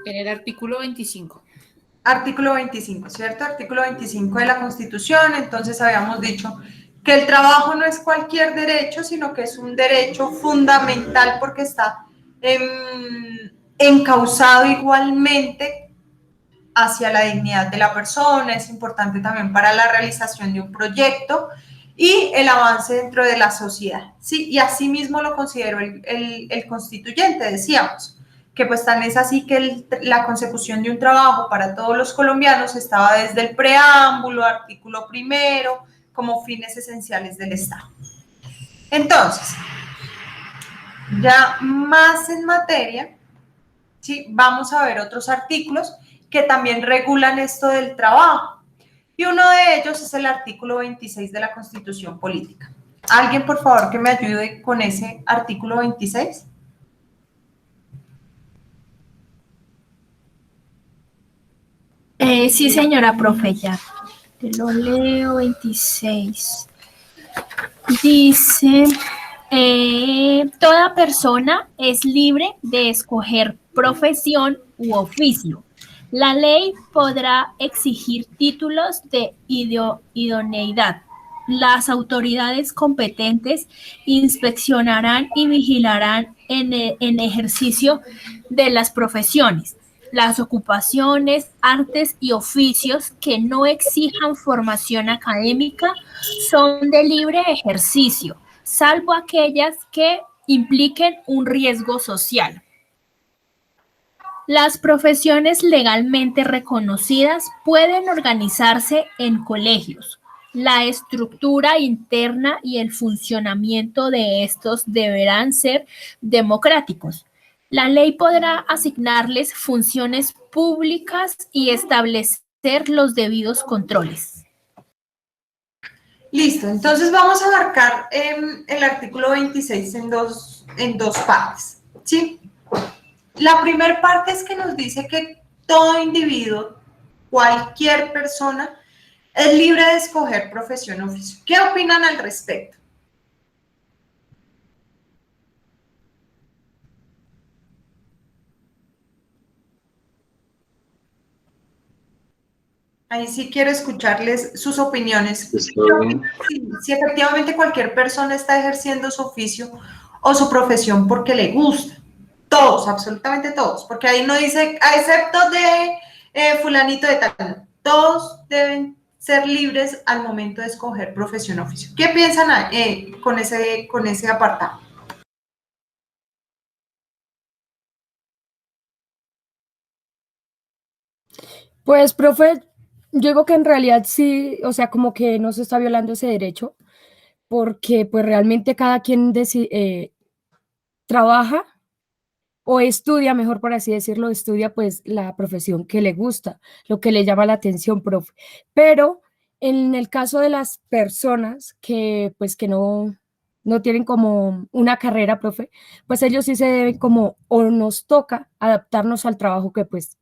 En el artículo 25. Artículo 25, ¿cierto? Artículo 25 de la Constitución. Entonces habíamos dicho que el trabajo no es cualquier derecho, sino que es un derecho fundamental porque está encauzado igualmente hacia la dignidad de la persona, es importante también para la realización de un proyecto y el avance dentro de la sociedad, ¿sí? Y así mismo lo consideró el constituyente, decíamos, que pues tan es así que la consecución de un trabajo para todos los colombianos estaba desde el preámbulo, artículo primero, como fines esenciales del Estado. Entonces, ya más en materia, ¿sí? Vamos a ver otros artículos que también regulan esto del trabajo. Y uno de ellos es el artículo 26 de la Constitución Política. ¿Alguien, por favor, que me ayude con ese artículo 26? Sí, señora profe, ya. Te lo leo, 26. Dice, toda persona es libre de escoger profesión u oficio. La ley podrá exigir títulos de idoneidad. Las autoridades competentes inspeccionarán y vigilarán en ejercicio de las profesiones. Las ocupaciones, artes y oficios que no exijan formación académica son de libre ejercicio, salvo aquellas que impliquen un riesgo social. Las profesiones legalmente reconocidas pueden organizarse en colegios. La estructura interna y el funcionamiento de estos deberán ser democráticos. La ley podrá asignarles funciones públicas y establecer los debidos controles. Listo, entonces vamos a abarcar el artículo 26 en dos partes, ¿sí? La primera parte es que nos dice que todo individuo, cualquier persona, es libre de escoger profesión o oficio. ¿Qué opinan al respecto? Ahí sí quiero escucharles sus opiniones. Si efectivamente cualquier persona está ejerciendo su oficio o su profesión porque le gusta. Todos, absolutamente todos, porque ahí no dice, a excepto de fulanito de tal, todos deben ser libres al momento de escoger profesión o oficio. ¿Qué piensan con ese apartado? Pues, profe, yo digo que en realidad sí, o sea, como que no se está violando ese derecho, porque pues realmente cada quien trabaja o estudia, mejor por así decirlo, estudia pues la profesión que le gusta, lo que le llama la atención, profe. Pero en el caso de las personas que pues que no tienen como una carrera, profe, pues ellos sí se deben como, o nos toca adaptarnos al trabajo que pues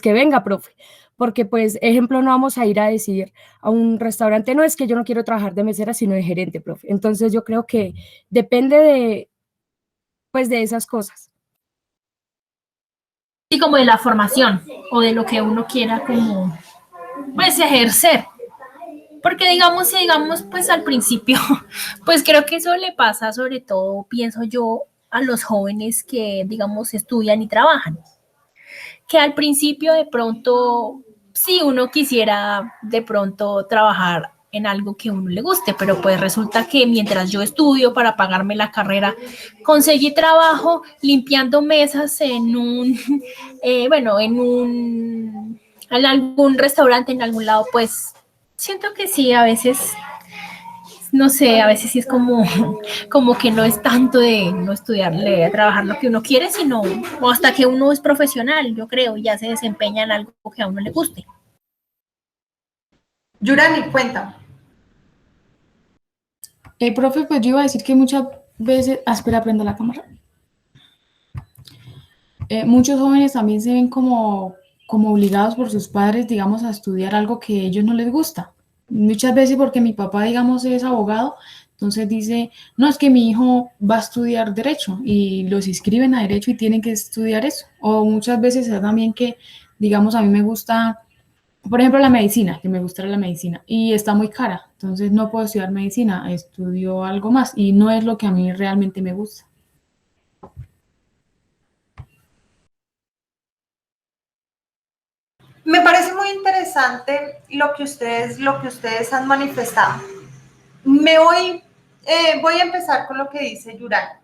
que venga, profe. Porque pues, ejemplo, no vamos a ir a decir a un restaurante, no es que yo no quiero trabajar de mesera, sino de gerente, profe. Entonces yo creo que depende pues de esas cosas. Y como de la formación o de lo que uno quiera como pues ejercer. Porque digamos, pues al principio, pues creo que eso le pasa sobre todo, pienso yo, a los jóvenes que, digamos, estudian y trabajan. Que al principio de pronto, sí, uno quisiera de pronto trabajar en algo que a uno le guste, pero pues resulta que mientras yo estudio para pagarme la carrera, conseguí trabajo limpiando mesas en algún restaurante, en algún lado, pues siento que sí, a veces, no sé, a veces sí es como que no es tanto de no estudiarle, trabajar lo que uno quiere, sino o hasta que uno es profesional, yo creo, y ya se desempeña en algo que a uno le guste. Yurani, cuenta. Profe, pues yo iba a decir que muchas veces, espera, prendo la cámara. Muchos jóvenes también se ven como obligados por sus padres, digamos, a estudiar algo que a ellos no les gusta. Muchas veces porque mi papá, digamos, es abogado, Entonces dice, no, es que mi hijo va a estudiar derecho y los inscriben a derecho y tienen que estudiar eso. O muchas veces es también que, digamos, a mí me gusta, por ejemplo, la medicina, que me gusta la medicina y está muy cara. Entonces no puedo estudiar medicina, estudio algo más y no es lo que a mí realmente me gusta. Me parece muy interesante lo que ustedes han manifestado. Voy a empezar con lo que dice Yural.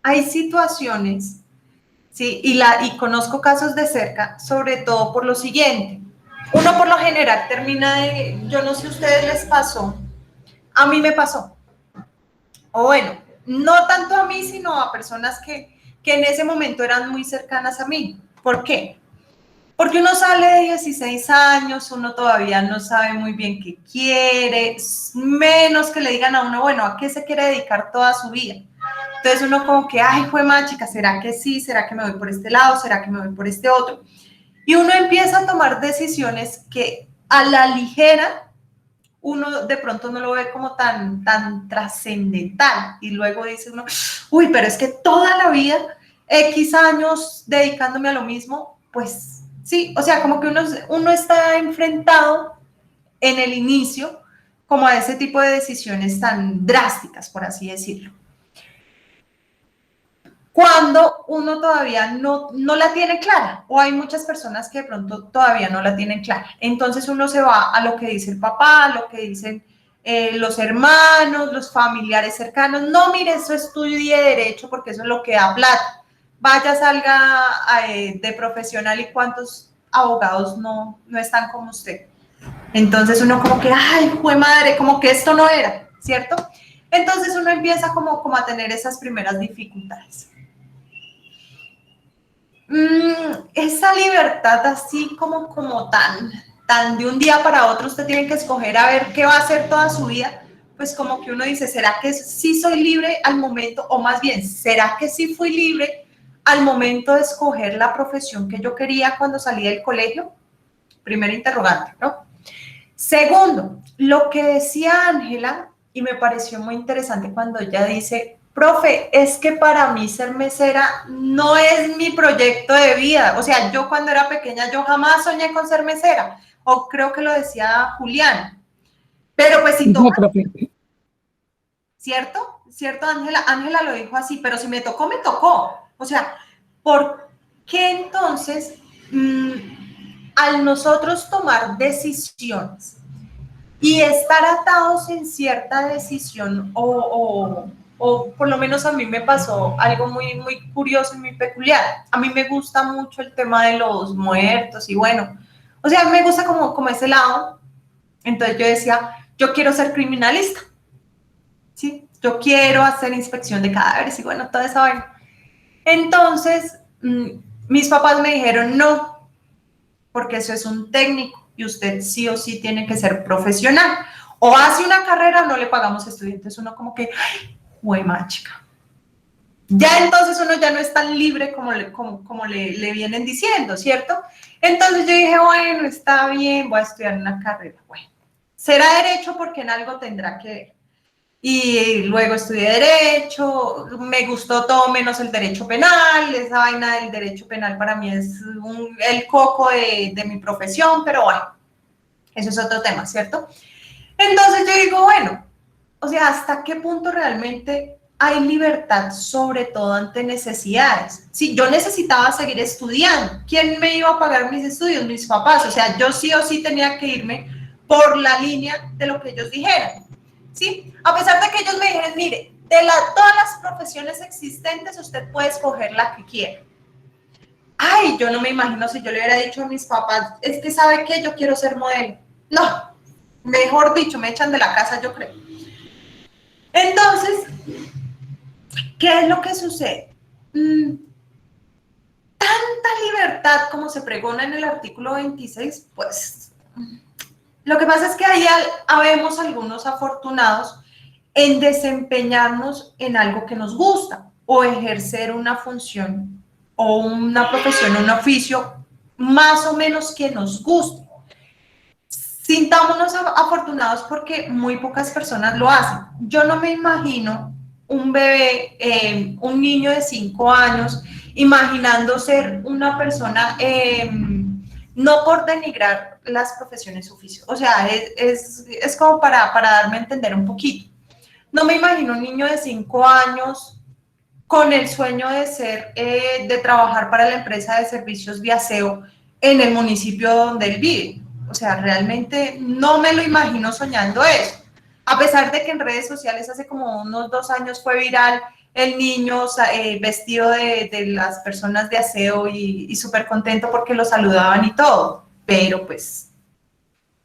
Hay situaciones, sí, y conozco casos de cerca, sobre todo por lo siguiente. Uno por lo general termina yo no sé si a ustedes les pasó, a mí me pasó. O bueno, no tanto a mí, sino a personas que en ese momento eran muy cercanas a mí. ¿Por qué? Porque uno sale de 16 años, uno todavía no sabe muy bien qué quiere, menos que le digan a uno, bueno, ¿a qué se quiere dedicar toda su vida? Entonces uno como que, ay, fue chica, ¿será que sí? ¿Será que me voy por este lado? ¿Será que me voy por este otro? Y uno empieza a tomar decisiones que a la ligera uno de pronto no lo ve como tan trascendental y luego dice uno, uy, pero es que toda la vida, X años dedicándome a lo mismo, pues sí, o sea, como que uno está enfrentado en el inicio como a ese tipo de decisiones tan drásticas, por así decirlo. Cuando uno todavía no la tiene clara, o hay muchas personas que de pronto todavía no la tienen clara. Entonces uno se va a lo que dice el papá, a lo que dicen los hermanos, los familiares cercanos. No, mire, eso estudie derecho porque eso es lo que da plata. Vaya, salga de profesional y cuántos abogados no están como usted. Entonces uno como que, ay, jue madre, como que esto no era, ¿cierto? Entonces uno empieza como a tener esas primeras dificultades. Esa libertad así como tan de un día para otro usted tiene que escoger a ver qué va a hacer toda su vida, pues como que uno dice, ¿será que sí soy libre al momento? O más bien, ¿será que sí fui libre al momento de escoger la profesión que yo quería cuando salí del colegio? Primer interrogante, ¿no? Segundo, lo que decía Ángela, y me pareció muy interesante cuando ella dice, profe, es que para mí ser mesera no es mi proyecto de vida. O sea, yo cuando era pequeña, yo jamás soñé con ser mesera. O creo que lo decía Julián. Pero pues si toca, ¿cierto? ¿Cierto, Ángela? Ángela lo dijo así, pero si me tocó, me tocó. O sea, ¿por qué entonces, al nosotros tomar decisiones y estar atados en cierta decisión o por lo menos a mí me pasó algo muy curioso y muy peculiar? A mí me gusta mucho el tema de los muertos y bueno, o sea, me gusta como ese lado. Entonces yo decía, yo quiero ser criminalista, ¿sí? Yo quiero hacer inspección de cadáveres y bueno, toda esa vaina. Entonces, mis papás me dijeron, no, porque eso es un técnico y usted sí o sí tiene que ser profesional. O hace una carrera o no le pagamos estudiantes. Uno como que, ¡ay, chica! Ya entonces uno ya no es tan libre como le vienen diciendo, ¿cierto? Entonces yo dije, bueno, está bien, voy a estudiar una carrera. Bueno, será derecho porque en algo tendrá que ver. Y luego estudié Derecho, me gustó todo menos el Derecho Penal, esa vaina del Derecho Penal para mí es el coco de mi profesión, pero bueno, eso es otro tema, ¿cierto? Entonces yo digo, bueno, o sea, ¿hasta qué punto realmente hay libertad, sobre todo ante necesidades? Sí, yo necesitaba seguir estudiando. ¿Quién me iba a pagar mis estudios? Mis papás. O sea, yo sí o sí tenía que irme por la línea de lo que ellos dijeran. ¿Sí? A pesar de que ellos me dijeran, mire, todas las profesiones existentes usted puede escoger la que quiera. Ay, yo no me imagino si yo le hubiera dicho a mis papás, es que ¿sabe qué? Yo quiero ser modelo. No, mejor dicho, me echan de la casa, yo creo. Entonces, ¿qué es lo que sucede? Tanta libertad como se pregona en el artículo 26, pues lo que pasa es que ahí habemos algunos afortunados en desempeñarnos en algo que nos gusta o ejercer una función o una profesión, un oficio más o menos que nos guste. sintámonos afortunados porque muy pocas personas lo hacen. Yo no me imagino un bebé, un niño de 5 años, imaginando ser una persona, no por denigrar las profesiones oficios, o sea, es como para darme a entender un poquito. No me imagino un niño de 5 años con el sueño de ser, de trabajar para la empresa de servicios de aseo en el municipio donde él vive. O sea, realmente no me lo imagino soñando eso. A pesar de que en redes sociales hace como unos 2 años fue viral el niño vestido de las personas de aseo y súper contento porque lo saludaban y todo. Pero pues,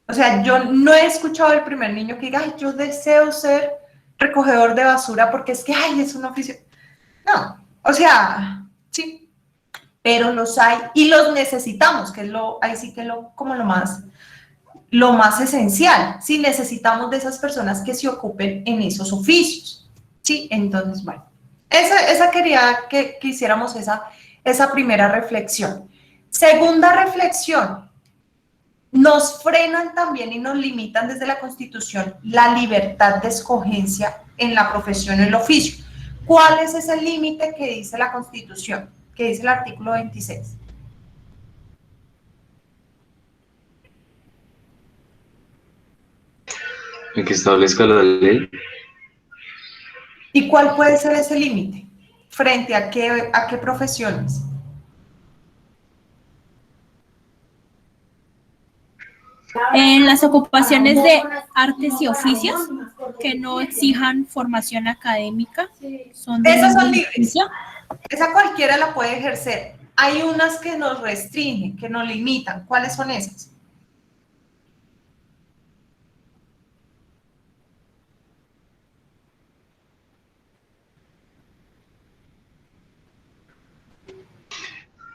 o sea, yo no he escuchado el primer niño que diga, ay, yo deseo ser recogedor de basura porque es que, ay, es un oficio. No, o sea, sí, pero los hay y los necesitamos, que es ahí sí que como lo más esencial. Sí, necesitamos de esas personas que se ocupen en esos oficios. Sí, entonces, bueno, esa quería que hiciéramos esa primera reflexión. Segunda reflexión, nos frenan también y nos limitan desde la Constitución la libertad de escogencia en la profesión, en el oficio. ¿Cuál es ese límite que dice la Constitución? Que dice el artículo 26. El que establezca la ley. ¿Y cuál puede ser ese límite? ¿Frente a qué profesiones? En las ocupaciones de artes y oficios que no exijan formación académica son de Esas son libre libres. elección. Esa cualquiera la puede ejercer. Hay unas que nos restringen, que nos limitan. ¿Cuáles son esas?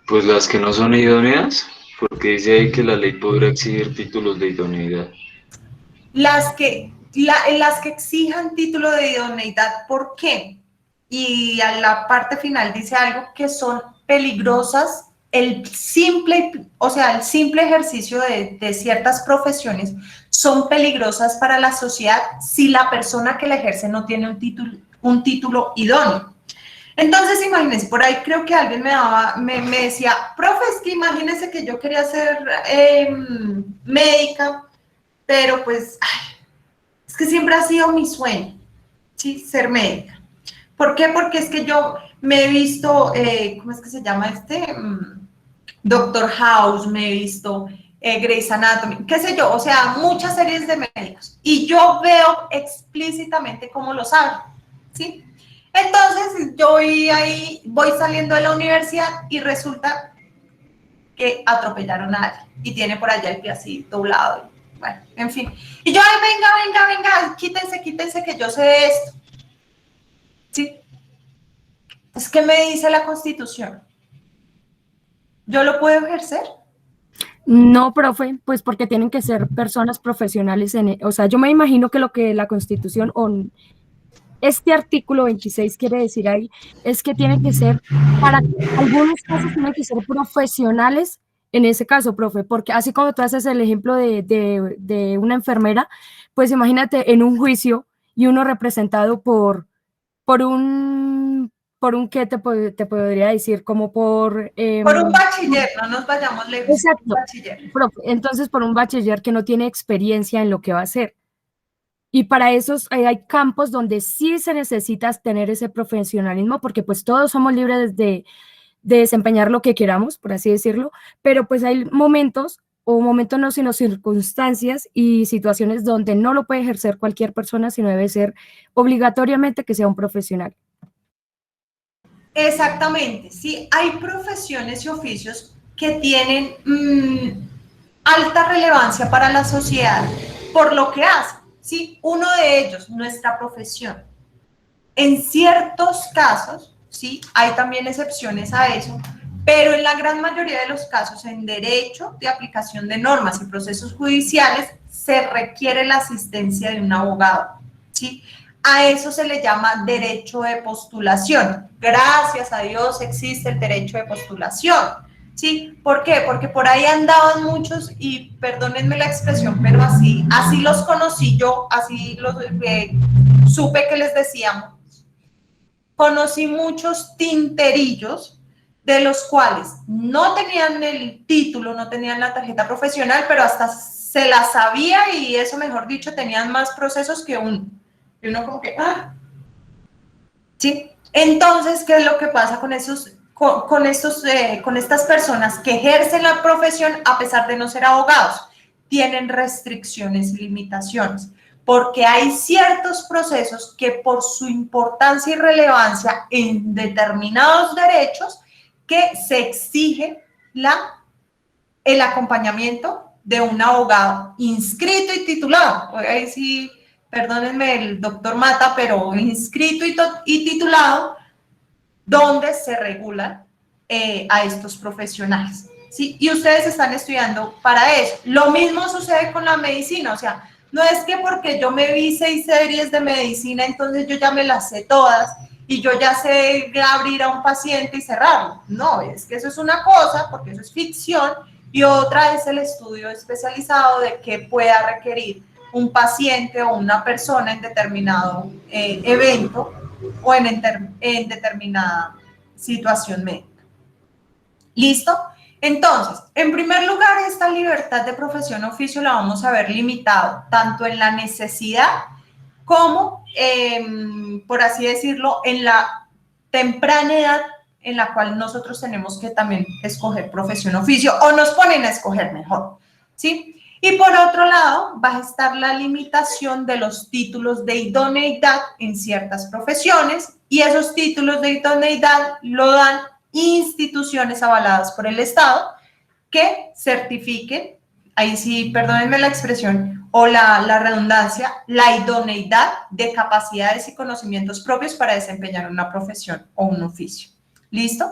Pues las que no son idóneas, porque dice ahí que la ley podrá exigir títulos de idoneidad. Las que exijan título de idoneidad, ¿por qué? Y a la parte final dice algo que son peligrosas, el simple ejercicio de ciertas profesiones son peligrosas para la sociedad si la persona que la ejerce no tiene un título idóneo. Entonces, imagínense, por ahí creo que alguien me decía, profe, es que imagínense que yo quería ser médica, pero pues, ay, es que siempre ha sido mi sueño, ¿sí? Ser médica. ¿Por qué? Porque es que yo me he visto, ¿cómo es que se llama este? Doctor House, me he visto Grey's Anatomy, qué sé yo, o sea, muchas series de médicos. Y yo veo explícitamente cómo lo saben, ¿sí? Entonces, yo voy saliendo de la universidad y resulta que atropellaron a alguien y tiene por allá el pie así doblado. Bueno, en fin. Y yo, ay, venga, quítense que yo sé esto. ¿Sí? Es que me dice la Constitución. ¿Yo lo puedo ejercer? No, profe, pues porque tienen que ser personas profesionales o sea, yo me imagino que lo que la Constitución o este artículo 26 quiere decir ahí es que tienen que ser, para algunos casos tienen que ser profesionales en ese caso, profe, porque así como tú haces el ejemplo de una enfermera, pues imagínate en un juicio y uno representado por un ¿qué te podría decir? Como por... Por un bachiller, no nos vayamos lejos. Exacto, un bachiller. profe, entonces por un bachiller que no tiene experiencia en lo que va a hacer. Y para eso hay campos donde sí se necesita tener ese profesionalismo, porque pues todos somos libres de desempeñar lo que queramos, por así decirlo, pero pues hay momentos, o momentos no, sino circunstancias y situaciones donde no lo puede ejercer cualquier persona, sino debe ser obligatoriamente que sea un profesional. Exactamente, sí, hay profesiones y oficios que tienen alta relevancia para la sociedad por lo que hacen. ¿Sí? Uno de ellos, nuestra profesión. En ciertos casos, ¿sí? Hay también excepciones a eso, pero en la gran mayoría de los casos, en derecho de aplicación de normas y procesos judiciales, se requiere la asistencia de un abogado, ¿sí? A eso se le llama derecho de postulación. Gracias a Dios existe el derecho de postulación, ¿Sí? ¿Por qué? Porque por ahí andaban muchos, y perdónenme la expresión, pero así los conocí yo, así los supe que les decíamos. Conocí muchos tinterillos de los cuales no tenían el título, no tenían la tarjeta profesional, pero hasta se la sabía, y eso, mejor dicho, tenían más procesos que uno. Y uno como que, ¡ah! ¿Sí? Entonces, ¿qué es lo que pasa con estas personas que ejercen la profesión a pesar de no ser abogados? Tienen restricciones y limitaciones, porque hay ciertos procesos que por su importancia y relevancia en determinados derechos que se exige el acompañamiento de un abogado inscrito y titulado. Ahí sí, perdónenme el doctor Mata, pero inscrito y titulado, donde se regulan a estos profesionales. ¿Sí? Y ustedes están estudiando para eso. Lo mismo sucede con la medicina, o sea, no es que porque yo me vi 6 series de medicina, entonces yo ya me las sé todas y yo ya sé abrir a un paciente y cerrarlo. No, es que eso es una cosa, porque eso es ficción, y otra es el estudio especializado de qué pueda requerir un paciente o una persona en determinado evento o en determinada situación médica. ¿Listo? Entonces, en primer lugar, esta libertad de profesión o oficio la vamos a ver limitado tanto en la necesidad como, por así decirlo, en la temprana edad en la cual nosotros tenemos que también escoger profesión o oficio, o nos ponen a escoger mejor, ¿sí? Y por otro lado, va a estar la limitación de los títulos de idoneidad en ciertas profesiones, y esos títulos de idoneidad lo dan instituciones avaladas por el Estado que certifiquen, ahí sí, perdónenme la expresión o la redundancia, la idoneidad de capacidades y conocimientos propios para desempeñar una profesión o un oficio. ¿Listo?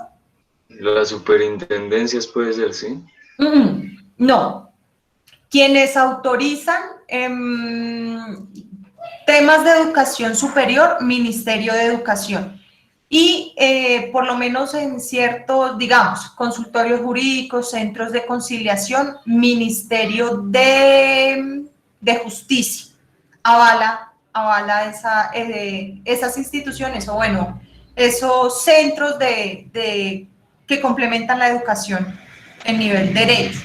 Las superintendencias puede ser, ¿sí? No. Quienes autorizan temas de educación superior, Ministerio de Educación. Y por lo menos en ciertos, digamos, consultorios jurídicos, centros de conciliación, Ministerio de Justicia avala esas instituciones, o bueno, esos centros que complementan la educación en nivel derecho.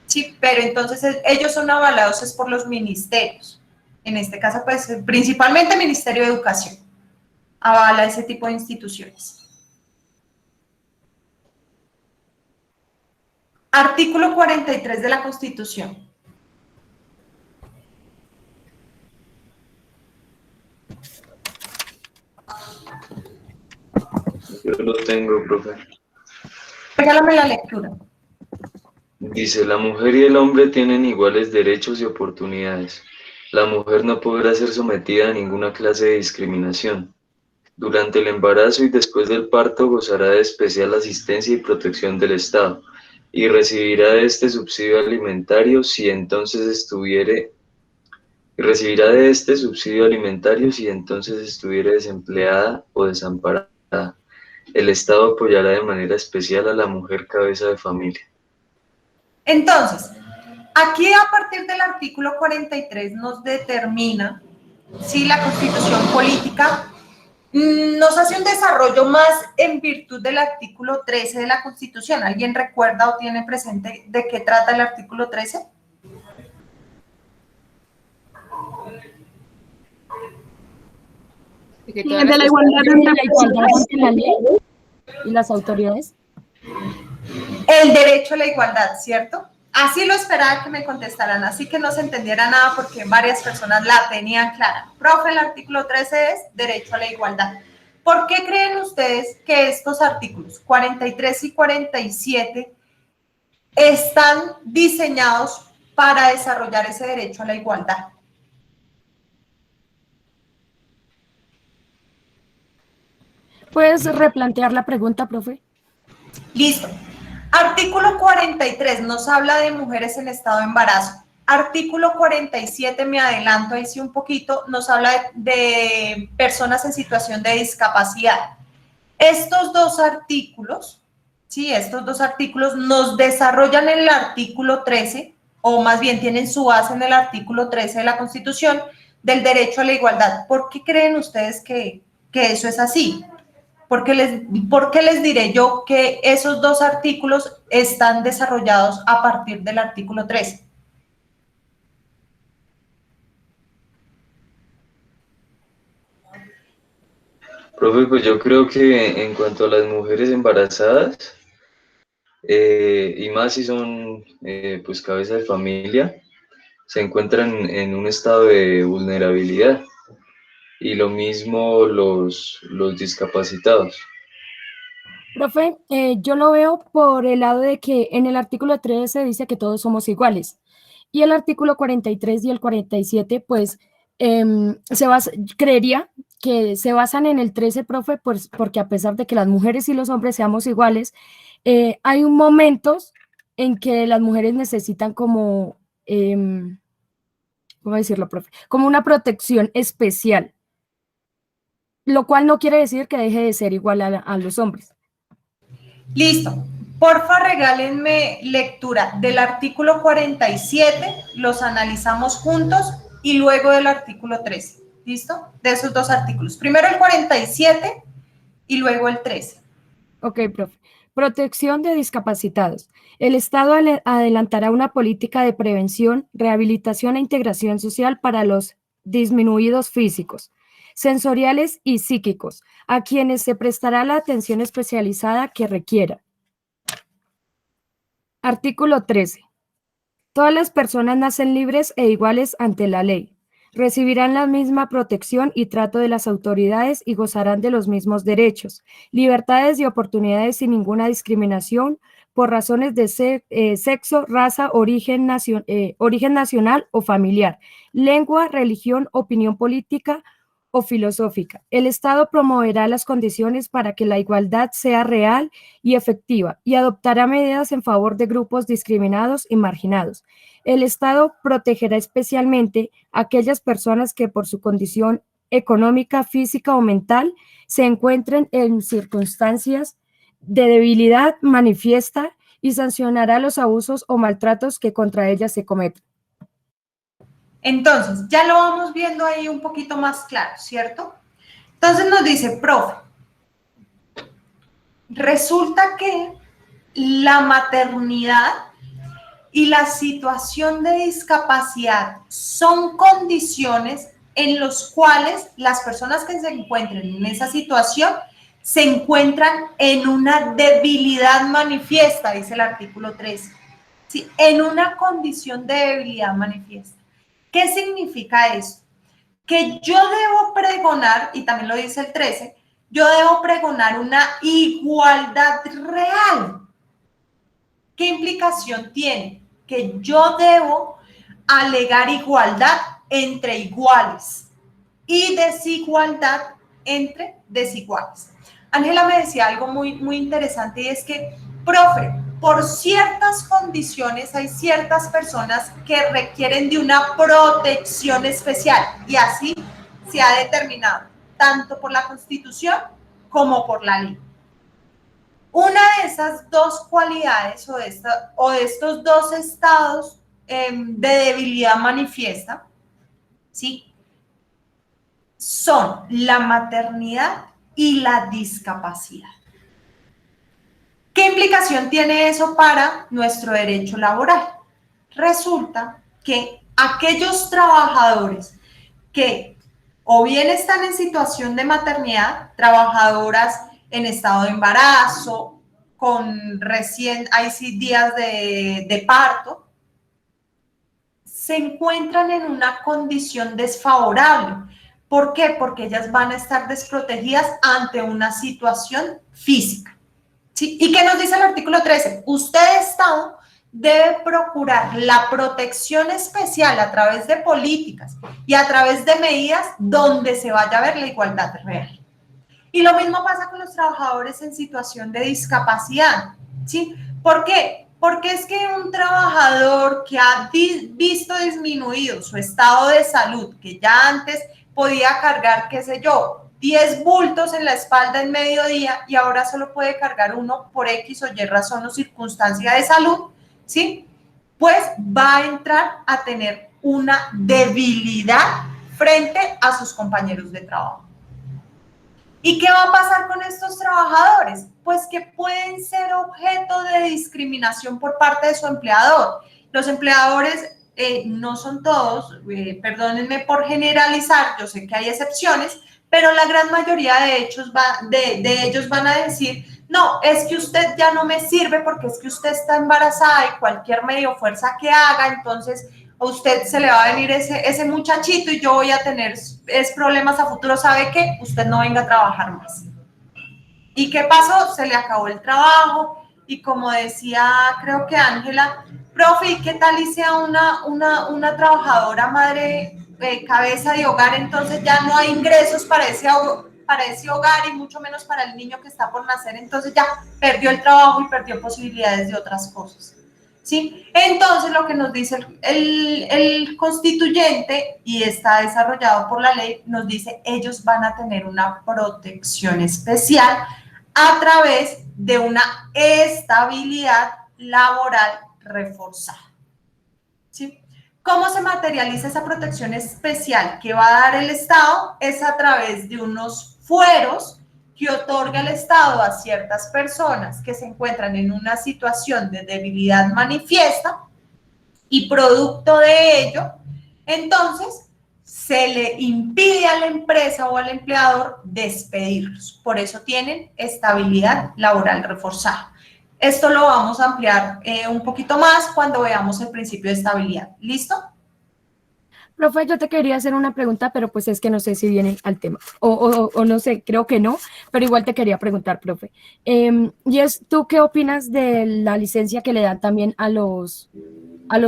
Sí, pero entonces ellos son avalados es por los ministerios. En este caso, pues, principalmente el Ministerio de Educación avala ese tipo de instituciones. Artículo 43 de la Constitución. Yo lo tengo, profe. Regálame la lectura. Dice, la mujer y el hombre tienen iguales derechos y oportunidades. La mujer no podrá ser sometida a ninguna clase de discriminación. Durante el embarazo y después del parto gozará de especial asistencia y protección del Estado, y recibirá de este subsidio alimentario si entonces estuviere desempleada o desamparada. El Estado apoyará de manera especial a la mujer cabeza de familia. Entonces, aquí a partir del artículo 43 nos determina si la Constitución política nos hace un desarrollo más en virtud del artículo 13 de la Constitución. ¿Alguien recuerda o tiene presente de qué trata el artículo 13? De la igualdad entre la ley y las autoridades. El derecho a la igualdad, ¿cierto? Así lo esperaba que me contestaran, así que no se entendiera nada porque varias personas la tenían clara. Profe, el artículo 13 es derecho a la igualdad. ¿Por qué creen ustedes que estos artículos 43 y 47 están diseñados para desarrollar ese derecho a la igualdad? ¿Puedes replantear la pregunta, profe? Listo. Artículo 43 nos habla de mujeres en estado de embarazo. Artículo 47, me adelanto ahí sí un poquito, nos habla de personas en situación de discapacidad. Estos dos artículos Sí, estos dos artículos nos desarrollan el artículo 13, o más bien tienen su base en el artículo 13 de la Constitución del derecho a la igualdad. ¿Por qué creen ustedes que eso es así? ¿Por qué les diré yo que esos dos artículos están desarrollados a partir del artículo 13? Profe, pues yo creo que en cuanto a las mujeres embarazadas, y más si son pues cabeza de familia, se encuentran en un estado de vulnerabilidad. Y lo mismo los discapacitados. Profe, yo lo veo por el lado de que en el artículo 13 dice que todos somos iguales y el artículo 43 y el 47, pues creería que se basan en el 13, profe, pues, porque a pesar de que las mujeres y los hombres seamos iguales, hay momentos en que las mujeres necesitan como, ¿cómo decirlo, profe? Como una protección especial, lo cual no quiere decir que deje de ser igual a los hombres. Listo. Porfa, regálenme lectura del artículo 47, los analizamos juntos, y luego del artículo 13. ¿Listo? De esos dos artículos. Primero el 47 y luego el 13. Ok, profe. Protección de discapacitados. El Estado adelantará una política de prevención, rehabilitación e integración social para los disminuidos físicos, sensoriales y psíquicos, a quienes se prestará la atención especializada que requiera. Artículo 13. Todas las personas nacen libres e iguales ante la ley. Recibirán la misma protección y trato de las autoridades y gozarán de los mismos derechos, libertades y oportunidades sin ninguna discriminación por razones de sexo, raza, origen nacional o familiar, lengua, religión, opinión política o filosófica. El Estado promoverá las condiciones para que la igualdad sea real y efectiva y adoptará medidas en favor de grupos discriminados y marginados. El Estado protegerá especialmente a aquellas personas que por su condición económica, física o mental se encuentren en circunstancias de debilidad manifiesta y sancionará los abusos o maltratos que contra ellas se cometan. Entonces, ya lo vamos viendo ahí un poquito más claro, ¿cierto? Entonces nos dice, profe, resulta que la maternidad y la situación de discapacidad son condiciones en las cuales las personas que se encuentren en esa situación se encuentran en una debilidad manifiesta, dice el artículo 13. ¿Sí? En una condición de debilidad manifiesta. ¿Qué significa eso? Que yo debo pregonar, y también lo dice el 13, yo debo pregonar una igualdad real. ¿Qué implicación tiene? Que yo debo alegar igualdad entre iguales y desigualdad entre desiguales. Ángela me decía algo muy interesante, y es que, profe, por ciertas condiciones hay ciertas personas que requieren de una protección especial, y así se ha determinado, tanto por la Constitución como por la ley. Una de esas dos cualidades o de estos dos estados de debilidad manifiesta, ¿sí?, son la maternidad y la discapacidad. ¿Qué implicación tiene eso para nuestro derecho laboral? Resulta que aquellos trabajadores que o bien están en situación de maternidad, trabajadoras en estado de embarazo, con hay sí días de parto, se encuentran en una condición desfavorable. ¿Por qué? Porque ellas van a estar desprotegidas ante una situación física. ¿Sí? ¿Y qué nos dice el artículo 13? Usted, Estado, debe procurar la protección especial a través de políticas y a través de medidas donde se vaya a ver la igualdad real. Y lo mismo pasa con los trabajadores en situación de discapacidad, ¿sí? ¿Por qué? Porque es que un trabajador que ha visto disminuido su estado de salud, que ya antes podía cargar, qué sé yo, 10 bultos en la espalda en mediodía y ahora solo puede cargar uno por X o Y razón o circunstancia de salud, ¿sí? Pues va a entrar a tener una debilidad frente a sus compañeros de trabajo. ¿Y qué va a pasar con estos trabajadores? Pues que pueden ser objeto de discriminación por parte de su empleador. Los empleadores no son todos, perdónenme por generalizar, yo sé que hay excepciones, pero la gran mayoría de ellos van a decir, no, es que usted ya no me sirve porque es que usted está embarazada y cualquier medio fuerza que haga, entonces a usted se le va a venir ese muchachito y yo voy a tener problemas a futuro. ¿Sabe qué? Usted no venga a trabajar más. ¿Y qué pasó? Se le acabó el trabajo y como decía, creo que Ángela, profe, ¿y qué tal y sea una trabajadora madre cabeza de hogar? Entonces ya no hay ingresos para ese hogar y mucho menos para el niño que está por nacer, entonces ya perdió el trabajo y perdió posibilidades de otras cosas. ¿Sí? Entonces, lo que nos dice el constituyente, y está desarrollado por la ley, nos dice, ellos van a tener una protección especial a través de una estabilidad laboral reforzada. ¿Sí? ¿Cómo se materializa esa protección especial que va a dar el Estado? Es a través de unos fueros que otorga el Estado a ciertas personas que se encuentran en una situación de debilidad manifiesta y producto de ello, entonces se le impide a la empresa o al empleador despedirlos. Por eso tienen estabilidad laboral reforzada. Esto lo vamos a ampliar un poquito más cuando veamos el principio de estabilidad. ¿Listo? Profe, yo te quería hacer una pregunta, pero pues es que no sé si viene al tema, o no sé, creo que no, pero igual te quería preguntar, profe. Y es, ¿tú qué opinas de la licencia que le dan también a los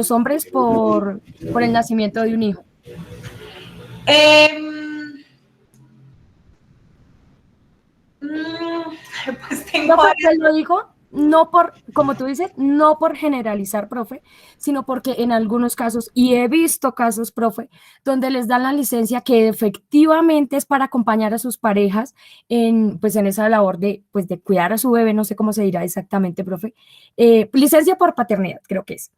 hombres por el nacimiento de un hijo? Pues tengo... Profe, te lo digo, no por, como tú dices, no por generalizar, profe, sino porque en algunos casos, y he visto casos, profe, donde les dan la licencia que efectivamente es para acompañar a sus parejas pues en esa labor pues de cuidar a su bebé, no sé cómo se dirá exactamente, profe, licencia por paternidad, creo que es.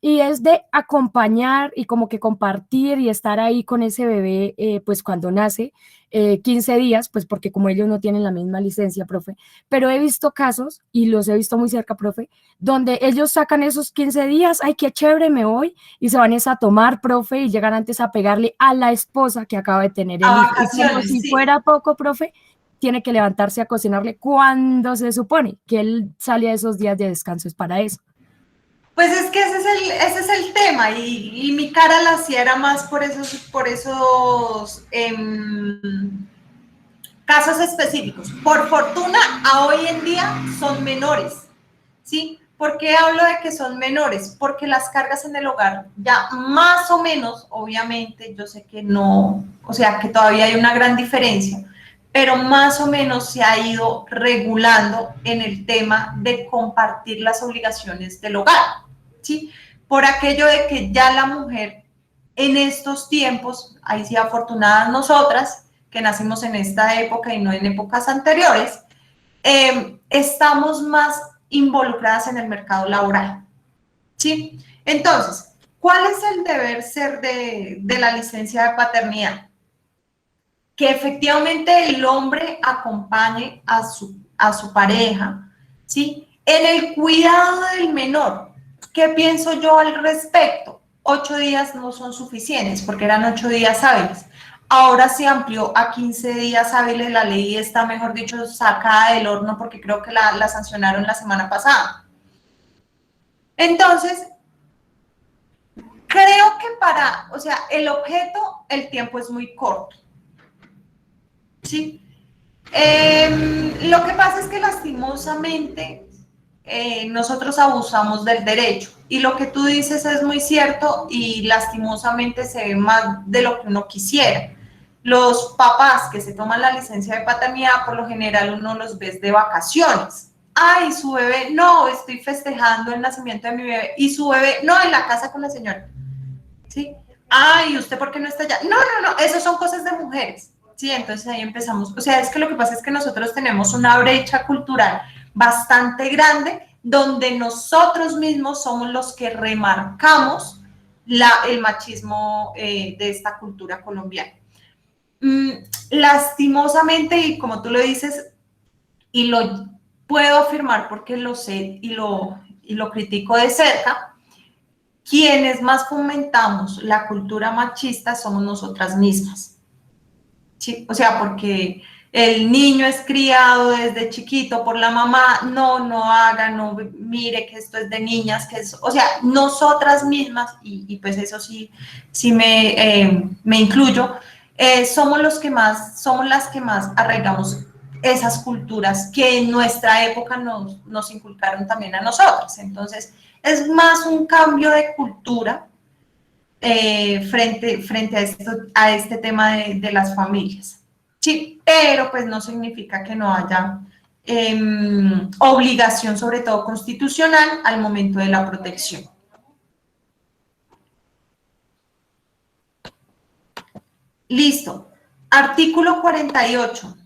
Y es de acompañar y como que compartir y estar ahí con ese bebé, pues cuando nace, 15 días, pues porque como ellos no tienen la misma licencia, profe, pero he visto casos, y los he visto muy cerca, profe, donde ellos sacan esos 15 días, ay, qué chévere, me voy, y se van a tomar, profe, y llegan antes a pegarle a la esposa que acaba de tener el hijo. Y como si fuera poco, profe, tiene que levantarse a cocinarle cuando se supone que él sale a esos días de descanso, es para eso. Pues es que ese es el tema y mi cara la cierra más por esos casos específicos. Por fortuna, a hoy en día son menores, ¿sí? ¿Por qué hablo de que son menores? Porque las cargas en el hogar ya más o menos, obviamente, yo sé que no, o sea, que todavía hay una gran diferencia, pero más o menos se ha ido regulando en el tema de compartir las obligaciones del hogar. ¿Sí? Por aquello de que ya la mujer en estos tiempos, ahí sí afortunadas nosotras, que nacimos en esta época y no en épocas anteriores, estamos más involucradas en el mercado laboral. ¿Sí? Entonces, ¿cuál es el deber ser de la licencia de paternidad? Que efectivamente el hombre acompañe a su pareja, ¿sí? En el cuidado del menor. ¿Qué pienso yo al respecto? 8 días no son suficientes porque eran 8 días hábiles. Ahora se amplió a 15 días hábiles la ley y está, mejor dicho, sacada del horno porque creo que la sancionaron la semana pasada. Entonces, creo que o sea, el objeto, el tiempo es muy corto. ¿Sí? Lo que pasa es que lastimosamente nosotros abusamos del derecho y lo que tú dices es muy cierto y lastimosamente se ve más de lo que uno quisiera. Los papás que se toman la licencia de paternidad, por lo general uno los ves de vacaciones. Ay, su bebé, no, estoy festejando el nacimiento de mi bebé. Y su bebé, no, en la casa con la señora. ¿Sí? Ay, ¿usted por qué no está allá? No, esas son cosas de mujeres. Sí, entonces ahí empezamos. O sea, es que lo que pasa es que nosotros tenemos una brecha cultural bastante grande donde nosotros mismos somos los que remarcamos el machismo de esta cultura colombiana. Lastimosamente, y como tú lo dices, y lo puedo afirmar porque lo sé y lo critico de cerca, quienes más fomentamos la cultura machista somos nosotras mismas. ¿Sí? O sea, porque el niño es criado desde chiquito por la mamá, no haga, no mire que esto es de niñas, que es, o sea, nosotras mismas, y pues eso sí, sí me incluyo, somos las que más arraigamos esas culturas que en nuestra época nos inculcaron también a nosotras. Entonces, es más un cambio de cultura frente a este tema de las familias. Sí, pero pues no significa que no haya obligación, sobre todo constitucional, al momento de la protección. Listo. Artículo 48.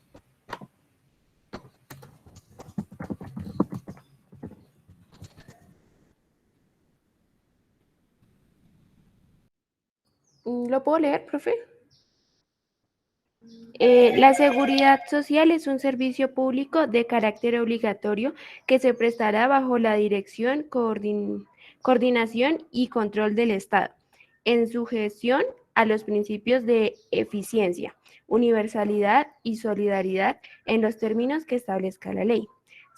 ¿Lo puedo leer, profe? La seguridad social es un servicio público de carácter obligatorio que se prestará bajo la dirección, coordinación y control del Estado, en sujeción a los principios de eficiencia, universalidad y solidaridad en los términos que establezca la ley.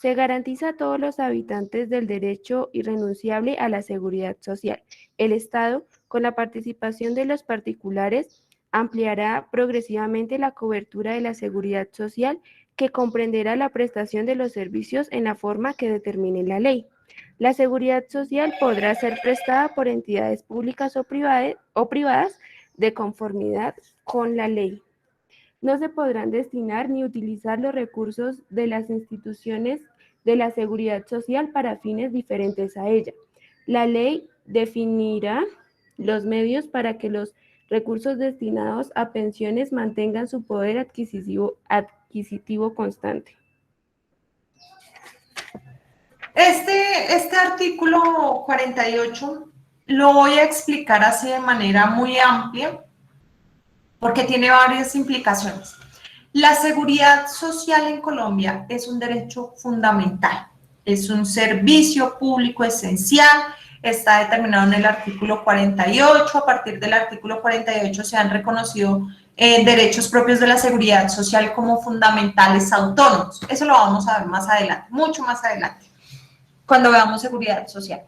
Se garantiza a todos los habitantes del derecho irrenunciable a la seguridad social. El Estado, con la participación de los particulares, ampliará progresivamente la cobertura de la seguridad social, que comprenderá la prestación de los servicios en la forma que determine la ley. La seguridad social podrá ser prestada por entidades públicas o privadas de conformidad con la ley. No se podrán destinar ni utilizar los recursos de las instituciones de la seguridad social para fines diferentes a ella. La ley definirá los medios para que los recursos destinados a pensiones mantengan su poder adquisitivo constante. Este artículo 48 lo voy a explicar así de manera muy amplia porque tiene varias implicaciones. La seguridad social en Colombia es un derecho fundamental, es un servicio público esencial, está determinado en el artículo 48, a partir del artículo 48 se han reconocido derechos propios de la seguridad social como fundamentales autónomos. Eso lo vamos a ver más adelante, mucho más adelante, cuando veamos seguridad social.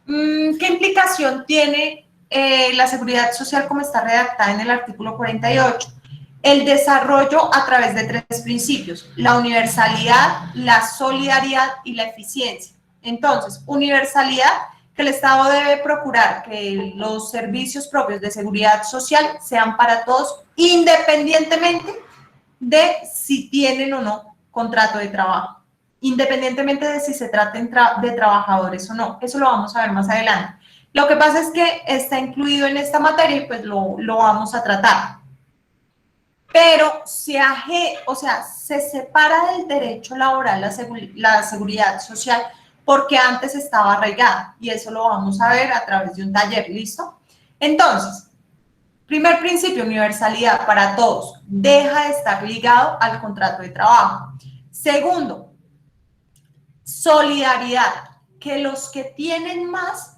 ¿Qué implicación tiene la seguridad social como está redactada en el artículo 48? El desarrollo a través de tres principios: la universalidad, la solidaridad y la eficiencia. Entonces, universalidad, que el Estado debe procurar que los servicios propios de seguridad social sean para todos, independientemente de si tienen o no contrato de trabajo, independientemente de si se traten de trabajadores o no. Eso lo vamos a ver más adelante. Lo que pasa es que está incluido en esta materia y pues lo vamos a tratar. Pero se separa del derecho laboral la seguridad social porque antes estaba arraigada, y eso lo vamos a ver a través de un taller, ¿listo? Entonces, primer principio, universalidad para todos, deja de estar ligado al contrato de trabajo. Segundo, solidaridad, que los que tienen más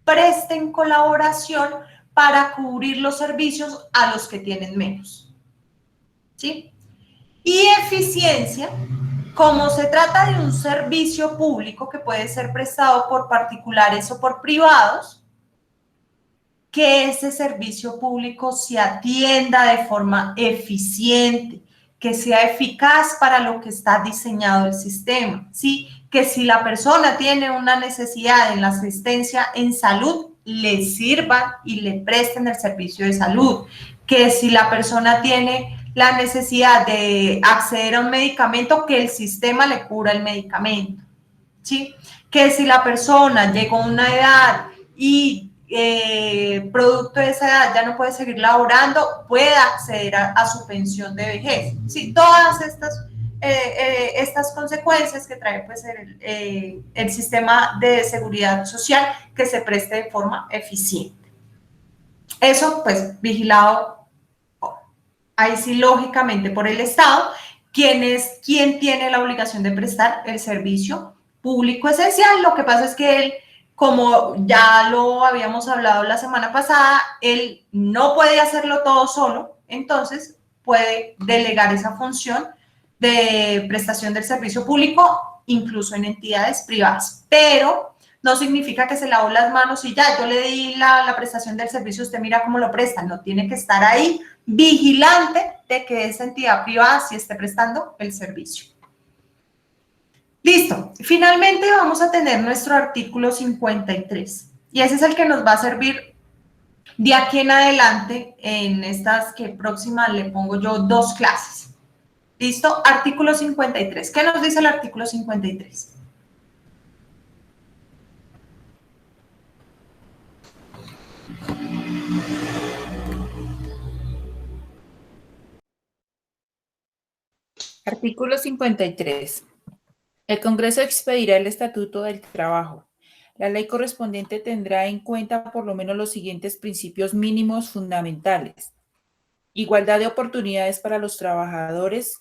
presten colaboración para cubrir los servicios a los que tienen menos. ¿Sí? Y eficiencia, como se trata de un servicio público que puede ser prestado por particulares o por privados, que ese servicio público se atienda de forma eficiente, que sea eficaz para lo que está diseñado el sistema, ¿sí? Que si la persona tiene una necesidad en la asistencia en salud, le sirvan y le presten el servicio de salud, que si la persona tiene la necesidad de acceder a un medicamento, que el sistema le cubra el medicamento, ¿sí? Que si la persona llegó a una edad y producto de esa edad ya no puede seguir laborando, pueda acceder a su pensión de vejez. Sí, todas estas consecuencias que trae pues, el sistema de seguridad social que se preste de forma eficiente. Eso, pues, vigilado, ahí sí, lógicamente, por el Estado, ¿quién tiene la obligación de prestar el servicio público esencial? Lo que pasa es que él, como ya lo habíamos hablado la semana pasada, él no puede hacerlo todo solo, entonces puede delegar esa función de prestación del servicio público incluso en entidades privadas, pero no significa que se lavó las manos y ya, yo le di la prestación del servicio, usted mira cómo lo presta, no, tiene que estar ahí vigilante de que esa entidad privada sí esté prestando el servicio. Listo, finalmente vamos a tener nuestro artículo 53 y ese es el que nos va a servir de aquí en adelante en estas que próximas le pongo yo 2 clases. ¿Listo? Artículo 53. ¿Qué nos dice el artículo 53? Artículo 53. El Congreso expedirá el Estatuto del Trabajo. La ley correspondiente tendrá en cuenta por lo menos los siguientes principios mínimos fundamentales: igualdad de oportunidades para los trabajadores,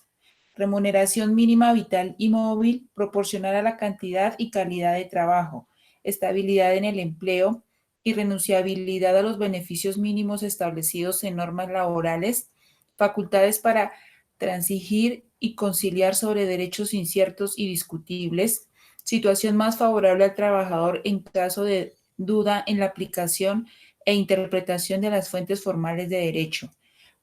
remuneración mínima vital y móvil proporcional a la cantidad y calidad de trabajo, estabilidad en el empleo, irrenunciabilidad a los beneficios mínimos establecidos en normas laborales, facultades para transigir y conciliar sobre derechos inciertos y discutibles, situación más favorable al trabajador en caso de duda en la aplicación e interpretación de las fuentes formales de derecho,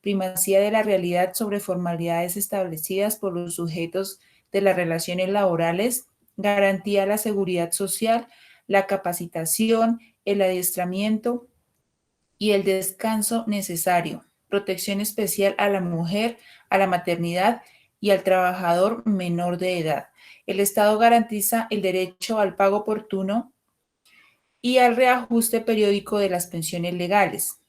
primacía de la realidad sobre formalidades establecidas por los sujetos de las relaciones laborales, garantía a la seguridad social, la capacitación, el adiestramiento y el descanso necesario, protección especial a la mujer, a la maternidad y al trabajador menor de edad. El Estado garantiza el derecho al pago oportuno y al reajuste periódico de las pensiones legales.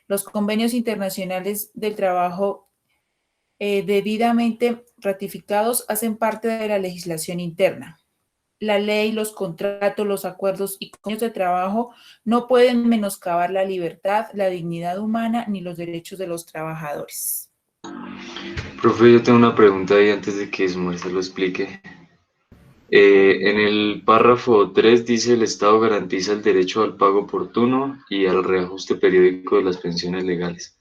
Los convenios internacionales del trabajo debidamente ratificados hacen parte de la legislación interna. La ley, los contratos, los acuerdos y convenios de trabajo no pueden menoscabar la libertad, la dignidad humana ni los derechos de los trabajadores. Profe, yo tengo una pregunta ahí antes de que Esmer se lo explique. En el párrafo 3 dice: el Estado garantiza el derecho al pago oportuno y al reajuste periódico de las pensiones legales.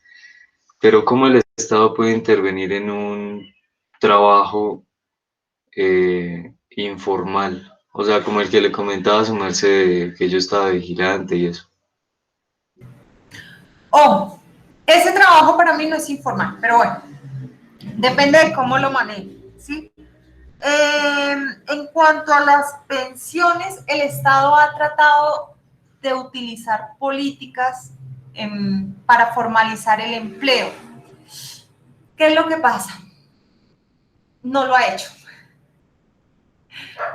Pero ¿cómo el Estado puede intervenir en un trabajo informal? O sea, como el que le comentaba a su merced, que yo estaba vigilante y eso. Ojo, ese trabajo para mí no es informal, pero bueno, depende de cómo lo maneje, ¿sí? En cuanto a las pensiones, el Estado ha tratado de utilizar políticas para formalizar el empleo. ¿Qué es lo que pasa? No lo ha hecho.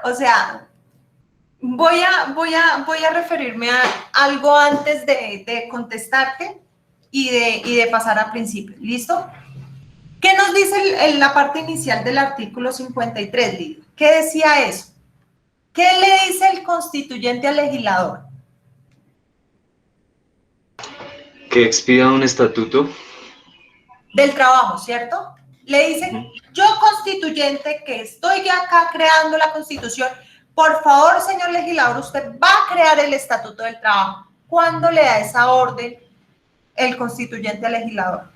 O sea, voy a referirme a algo antes de contestarte y de pasar al principio. ¿Listo? ¿Qué nos dice la parte inicial del artículo 53, Lidia? ¿Qué decía eso? ¿Qué le dice el constituyente al legislador? Que expida un estatuto. Del trabajo, ¿cierto? Le dicen, yo constituyente que estoy acá creando la constitución, por favor, señor legislador, usted va a crear el estatuto del trabajo. ¿Cuándo le da esa orden el constituyente al legislador?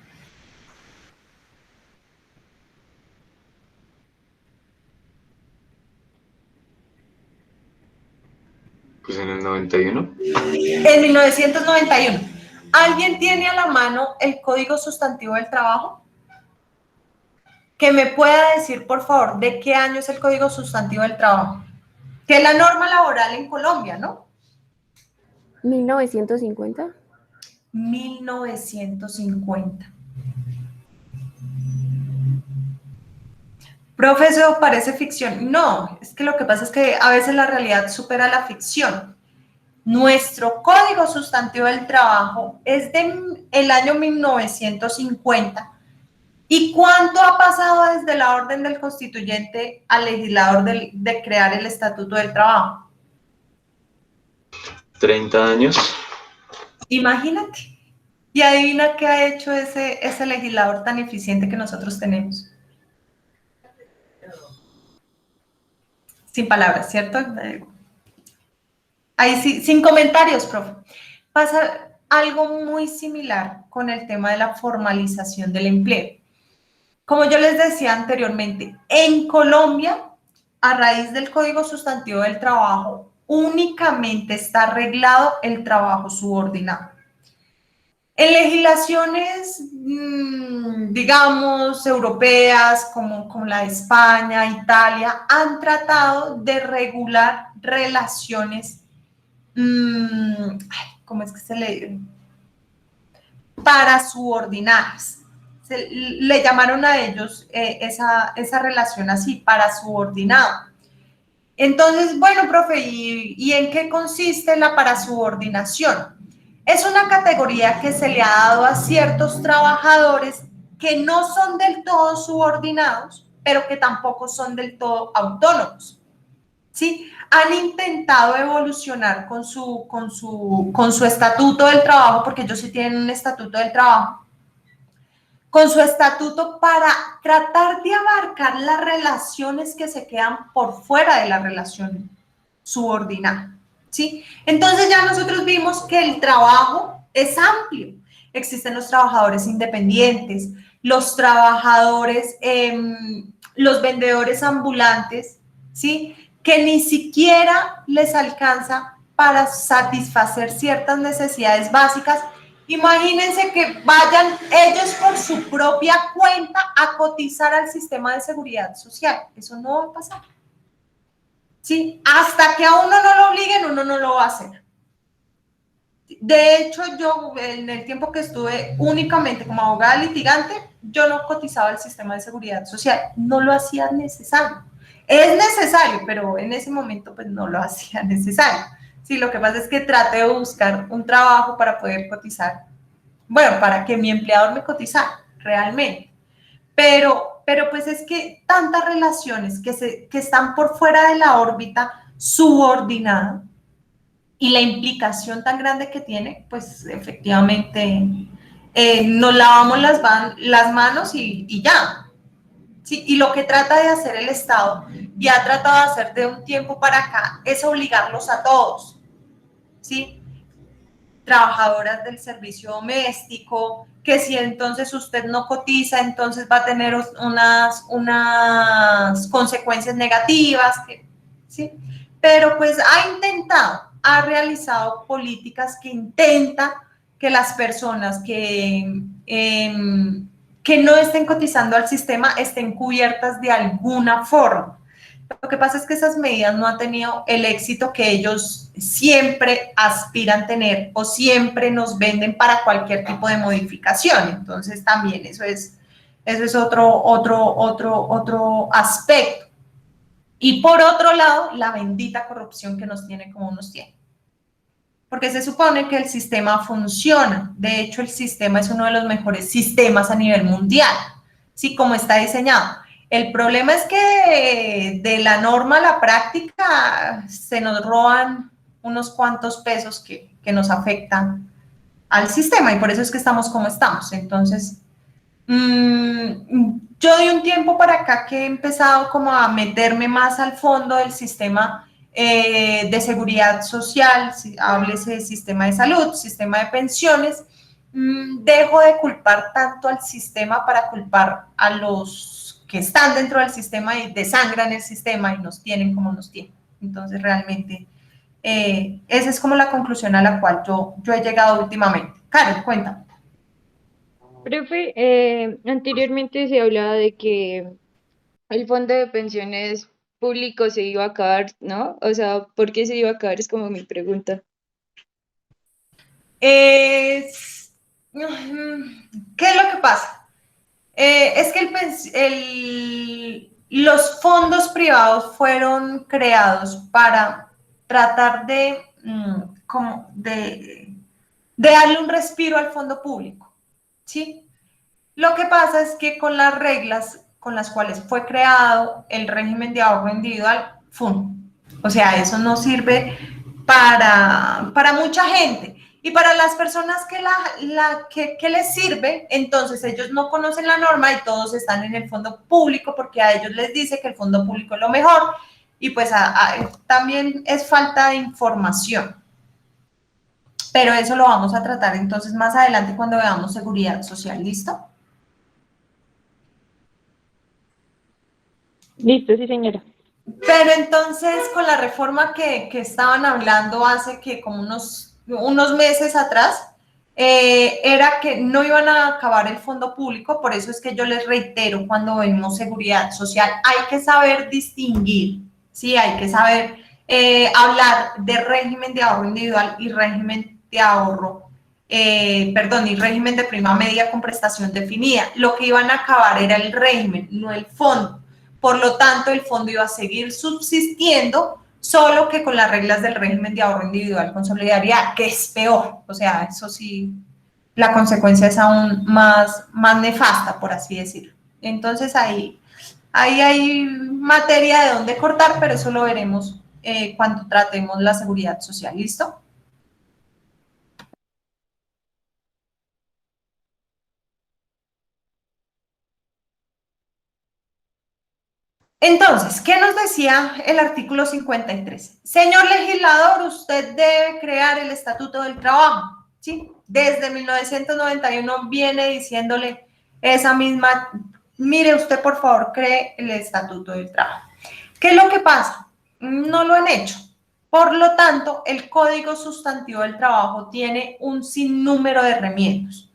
Pues en el 91. En 1991. ¿Alguien tiene a la mano el Código Sustantivo del Trabajo? Que me pueda decir, por favor, de qué año es el Código Sustantivo del Trabajo. Que es la norma laboral en Colombia, ¿no? 1950. 1950. Profesor, parece ficción. No, es que lo que pasa es que a veces la realidad supera la ficción. Nuestro Código Sustantivo del Trabajo es del año 1950. ¿Y cuánto ha pasado desde la orden del constituyente al legislador de crear el Estatuto del Trabajo? 30 años. Imagínate. Y adivina qué ha hecho ese legislador tan eficiente que nosotros tenemos. Sin palabras, ¿cierto? Ahí sí, sin comentarios, profe. Pasa algo muy similar con el tema de la formalización del empleo. Como yo les decía anteriormente, en Colombia, a raíz del Código Sustantivo del Trabajo, únicamente está arreglado el trabajo subordinado. En legislaciones, digamos, europeas, como la de España, Italia, han tratado de regular relaciones, ¿cómo es que se le? Parasubordinadas. Le llamaron a ellos esa relación así, parasubordinado. Entonces, bueno, profe, ¿y en qué consiste la parasubordinación? Es una categoría que se le ha dado a ciertos trabajadores que no son del todo subordinados, pero que tampoco son del todo autónomos. ¿Sí? Han intentado evolucionar con su estatuto del trabajo, porque ellos sí tienen un estatuto del trabajo, con su estatuto para tratar de abarcar las relaciones que se quedan por fuera de la relación subordinada. ¿Sí? Entonces ya nosotros vimos que el trabajo es amplio. Existen los trabajadores independientes, los trabajadores, los vendedores ambulantes, ¿sí? Que ni siquiera les alcanza para satisfacer ciertas necesidades básicas. Imagínense que vayan ellos por su propia cuenta a cotizar al sistema de seguridad social. Eso no va a pasar. ¿Sí? Hasta que a uno no lo obliguen, uno no lo va a hacer. De hecho, yo en el tiempo que estuve únicamente como abogada litigante, yo no cotizaba al sistema de seguridad social, no lo hacía necesario. Es necesario, pero en ese momento pues no lo hacía necesario. Sí, lo que pasa es que traté de buscar un trabajo para poder cotizar, bueno, para que mi empleador me cotizara realmente. Pero pues es que tantas relaciones que están por fuera de la órbita subordinada y la implicación tan grande que tiene, pues efectivamente nos lavamos las manos y ya. ¿Sí? Y lo que trata de hacer el Estado y ha tratado de hacer de un tiempo para acá es obligarlos a todos, ¿sí? Trabajadoras del servicio doméstico, que si entonces usted no cotiza, entonces va a tener unas consecuencias negativas, ¿sí? Pero pues ha realizado políticas que intenta que las personas que no estén cotizando al sistema estén cubiertas de alguna forma. Lo que pasa es que esas medidas no han tenido el éxito que ellos siempre aspiran tener o siempre nos venden para cualquier tipo de modificación. Entonces también eso es otro aspecto. Y por otro lado, la bendita corrupción que nos tiene como nos tiene. Porque se supone que el sistema funciona. De hecho, el sistema es uno de los mejores sistemas a nivel mundial, ¿sí? Como está diseñado. El problema es que de la norma a la práctica se nos roban unos cuantos pesos que nos afectan al sistema y por eso es que estamos como estamos. Entonces, yo de un tiempo para acá que he empezado como a meterme más al fondo del sistema de seguridad social, háblese de sistema de salud, sistema de pensiones, dejo de culpar tanto al sistema para culpar a los que están dentro del sistema y desangran el sistema y nos tienen como nos tienen. Entonces, realmente, esa es como la conclusión a la cual yo he llegado últimamente. Karen, cuéntame. Profe, anteriormente se hablaba de que el fondo de pensiones público se iba a acabar, ¿no? O sea, ¿por qué se iba a acabar? Es como mi pregunta. ¿Qué es lo que pasa? Es que los fondos privados fueron creados para tratar de, de darle un respiro al fondo público, ¿sí? Lo que pasa es que con las reglas con las cuales fue creado el régimen de ahorro individual, ¡fum! O sea, eso no sirve para mucha gente. Y para las personas que les sirve, entonces ellos no conocen la norma y todos están en el fondo público porque a ellos les dice que el fondo público es lo mejor y pues también es falta de información. Pero eso lo vamos a tratar entonces más adelante cuando veamos seguridad social, ¿listo? Listo, sí, señora. Pero entonces con la reforma que estaban hablando hace que como unos meses atrás, era que no iban a acabar el fondo público, por eso es que yo les reitero cuando vemos seguridad social, hay que saber distinguir, ¿sí? Hay que saber hablar de régimen de ahorro individual y régimen de ahorro, y régimen de prima media con prestación definida. Lo que iban a acabar era el régimen, no el fondo. Por lo tanto, el fondo iba a seguir subsistiendo, solo que con las reglas del régimen de ahorro individual con solidaridad, que es peor. O sea, eso sí, la consecuencia es aún más nefasta, por así decirlo. Entonces, ahí hay materia de dónde cortar, pero eso lo veremos cuando tratemos la seguridad social. ¿Listo? Entonces, ¿qué nos decía el artículo 53? Señor legislador, usted debe crear el Estatuto del Trabajo, ¿sí? Desde 1991 viene diciéndole esa misma, mire usted por favor, cree el Estatuto del Trabajo. ¿Qué es lo que pasa? No lo han hecho. Por lo tanto, el Código Sustantivo del Trabajo tiene un sinnúmero de remiendos.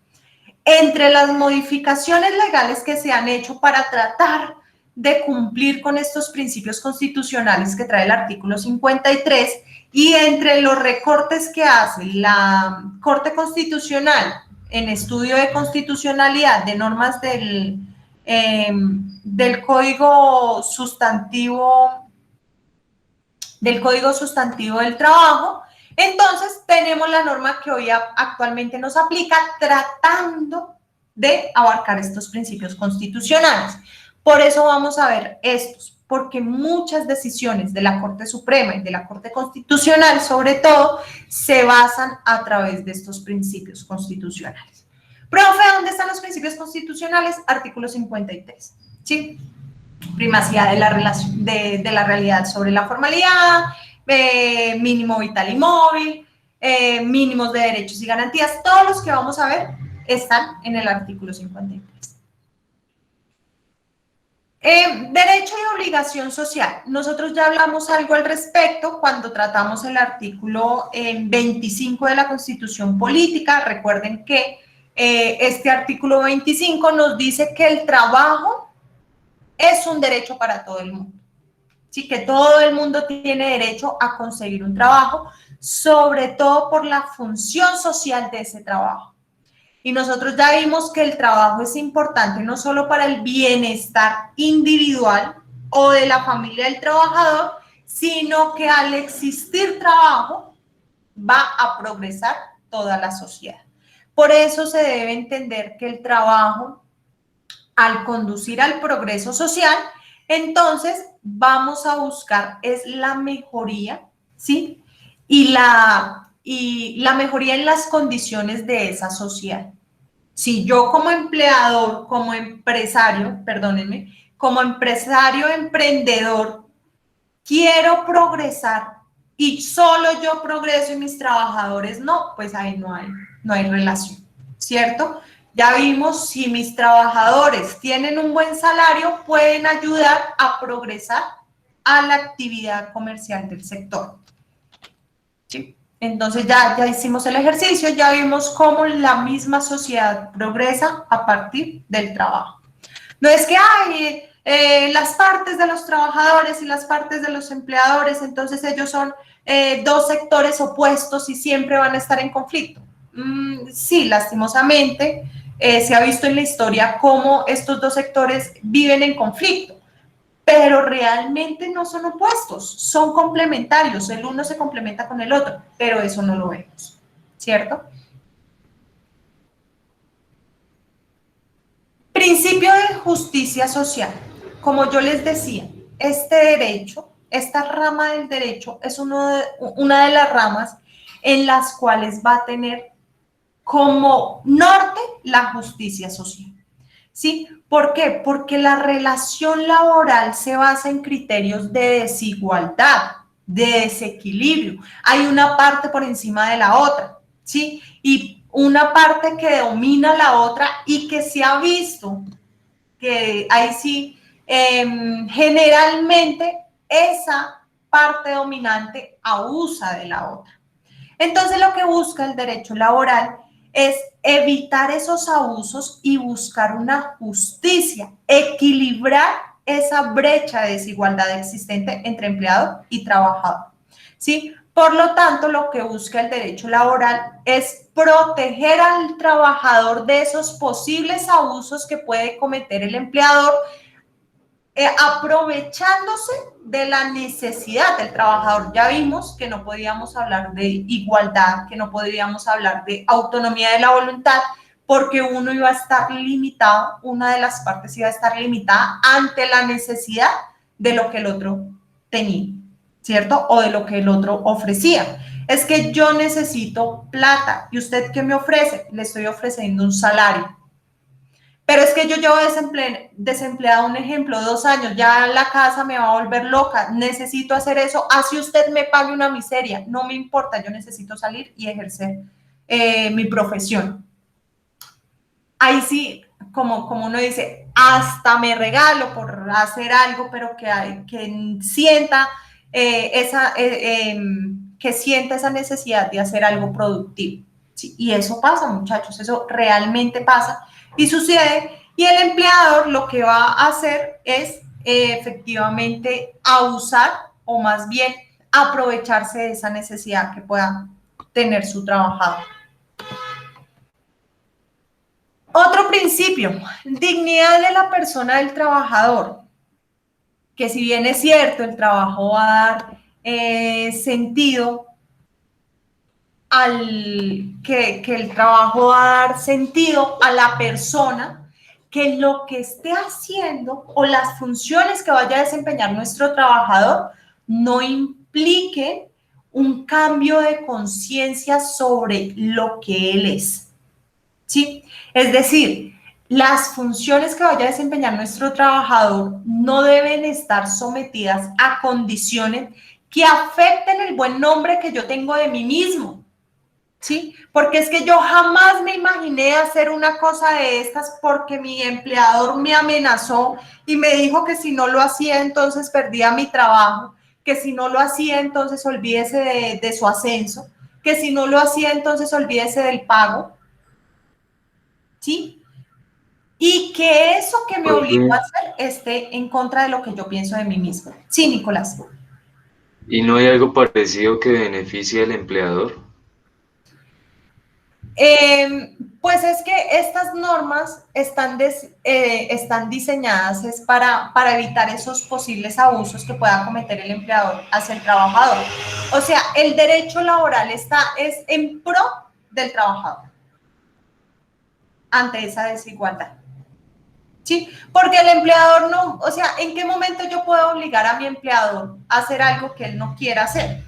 Entre las modificaciones legales que se han hecho para tratar de cumplir con estos principios constitucionales que trae el artículo 53 y entre los recortes que hace la Corte Constitucional en estudio de constitucionalidad de normas del Código Sustantivo del Trabajo, entonces tenemos la norma que hoy actualmente nos aplica tratando de abarcar estos principios constitucionales. Por eso vamos a ver estos, porque muchas decisiones de la Corte Suprema y de la Corte Constitucional, sobre todo, se basan a través de estos principios constitucionales. Profe, ¿dónde están los principios constitucionales? Artículo 53, ¿sí? Primacía de la realidad sobre la formalidad, mínimo vital y móvil, mínimos de derechos y garantías, todos los que vamos a ver están en el artículo 53. Derecho y obligación social. Nosotros ya hablamos algo al respecto cuando tratamos el artículo 25 de la Constitución Política. Recuerden que este artículo 25 nos dice que el trabajo es un derecho para todo el mundo. Sí, que todo el mundo tiene derecho a conseguir un trabajo, sobre todo por la función social de ese trabajo. Y nosotros ya vimos que el trabajo es importante no solo para el bienestar individual o de la familia del trabajador, sino que al existir trabajo va a progresar toda la sociedad. Por eso se debe entender que el trabajo, al conducir al progreso social, entonces vamos a buscar es la mejoría, ¿sí? Y la mejoría en las condiciones de esa sociedad. Si yo como empleador, como empresario, emprendedor, quiero progresar y solo yo progreso y mis trabajadores no, pues ahí no hay relación, ¿cierto? Ya vimos, si mis trabajadores tienen un buen salario, pueden ayudar a progresar a la actividad comercial del sector. ¿Sí? Entonces ya hicimos el ejercicio, ya vimos cómo la misma sociedad progresa a partir del trabajo. No es que hay las partes de los trabajadores y las partes de los empleadores, entonces ellos son dos sectores opuestos y siempre van a estar en conflicto. Sí, lastimosamente se ha visto en la historia cómo estos dos sectores viven en conflicto, pero realmente no son opuestos, son complementarios, el uno se complementa con el otro, pero eso no lo vemos, ¿cierto? Principio de justicia social. Como yo les decía, este derecho, esta rama del derecho es una de las ramas en las cuales va a tener como norte la justicia social. ¿Sí? ¿Por qué? Porque la relación laboral se basa en criterios de desigualdad, de desequilibrio. Hay una parte por encima de la otra, ¿sí? Y una parte que domina la otra y que se ha visto que ahí sí, generalmente esa parte dominante abusa de la otra. Entonces lo que busca el derecho laboral es evitar esos abusos y buscar una justicia, equilibrar esa brecha de desigualdad existente entre empleado y trabajador, ¿sí? Por lo tanto, lo que busca el derecho laboral es proteger al trabajador de esos posibles abusos que puede cometer el empleador, aprovechándose de la necesidad del trabajador. Ya vimos que no podíamos hablar de igualdad, que no podíamos hablar de autonomía de la voluntad, porque uno iba a estar limitado, una de las partes iba a estar limitada ante la necesidad de lo que el otro tenía, ¿cierto? O de lo que el otro ofrecía. Es que yo necesito plata, ¿y usted qué me ofrece? Le estoy ofreciendo un salario. Pero es que yo llevo desempleada, un ejemplo, 2 años, ya la casa me va a volver loca, necesito hacer eso, así usted me pague una miseria, no me importa, yo necesito salir y ejercer mi profesión. Ahí sí, como uno dice, hasta me regalo por hacer algo, pero que sienta que sienta esa necesidad de hacer algo productivo. ¿Sí? Y eso pasa, muchachos, eso realmente pasa y sucede, y el empleador lo que va a hacer es efectivamente abusar, o más bien aprovecharse de esa necesidad que pueda tener su trabajador. Otro principio, dignidad de la persona del trabajador, que si bien es cierto, el trabajo va a dar sentido que el trabajo va a dar sentido a la persona, que lo que esté haciendo o las funciones que vaya a desempeñar nuestro trabajador no implique un cambio de conciencia sobre lo que él es, ¿sí? Es decir, las funciones que vaya a desempeñar nuestro trabajador no deben estar sometidas a condiciones que afecten el buen nombre que yo tengo de mí mismo. ¿Sí? Porque es que yo jamás me imaginé hacer una cosa de estas porque mi empleador me amenazó y me dijo que si no lo hacía entonces perdía mi trabajo, que si no lo hacía entonces olvídese de su ascenso, que si no lo hacía entonces olvídese del pago, ¿sí? Y que eso que me obligó a hacer esté en contra de lo que yo pienso de mí misma. Sí, Nicolás. ¿Y no hay algo parecido que beneficie al empleador? Pues es que estas normas están diseñadas para evitar esos posibles abusos que pueda cometer el empleador hacia el trabajador. O sea, el derecho laboral es en pro del trabajador ante esa desigualdad. ¿Sí? Porque el empleador no, o sea, ¿en qué momento yo puedo obligar a mi empleador a hacer algo que él no quiera hacer?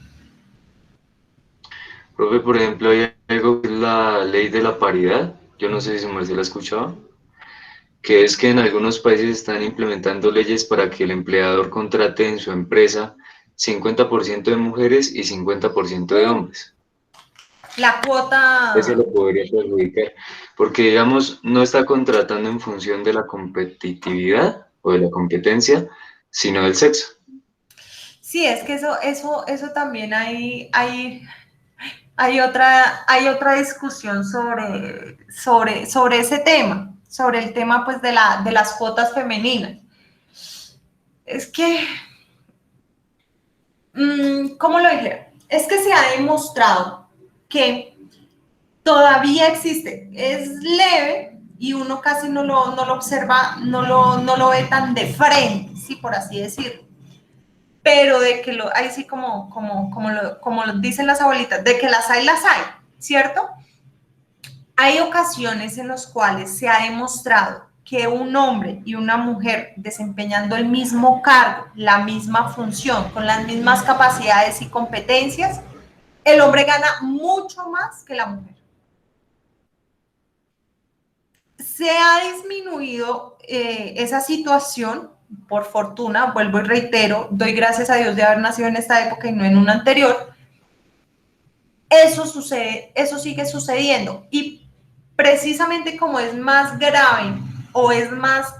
Profe, por ejemplo, hay algo que es la ley de la paridad, yo no sé si su merced la ha escuchado, que es que en algunos países están implementando leyes para que el empleador contrate en su empresa 50% de mujeres y 50% de hombres. La cuota... Eso lo podría perjudicar, porque digamos, no está contratando en función de la competitividad o de la competencia, sino del sexo. Sí, es que eso también hay otra discusión sobre ese tema, sobre el tema pues de las cuotas femeninas. Es que, ¿cómo lo dije? Es que se ha demostrado que todavía existe, es leve, y uno casi no lo observa, no lo ve tan de frente, sí, por así decirlo. Pero de que ahí sí como lo dicen las abuelitas, de que las hay, ¿cierto? Hay ocasiones en las cuales se ha demostrado que un hombre y una mujer desempeñando el mismo cargo, la misma función, con las mismas capacidades y competencias, el hombre gana mucho más que la mujer. Se ha disminuido esa situación, por fortuna, vuelvo y reitero, doy gracias a Dios de haber nacido en esta época y no en una anterior. Eso sucede, eso sigue sucediendo, y precisamente como es más grave o es más,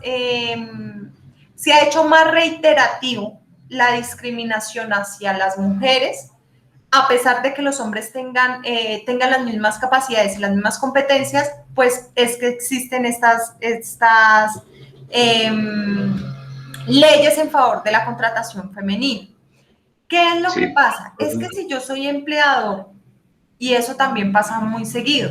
se ha hecho más reiterativo la discriminación hacia las mujeres, a pesar de que los hombres tengan las mismas capacidades y las mismas competencias, pues es que existen estas leyes en favor de la contratación femenina. ¿Qué es lo que pasa? Es que si yo soy empleador, y eso también pasa muy seguido,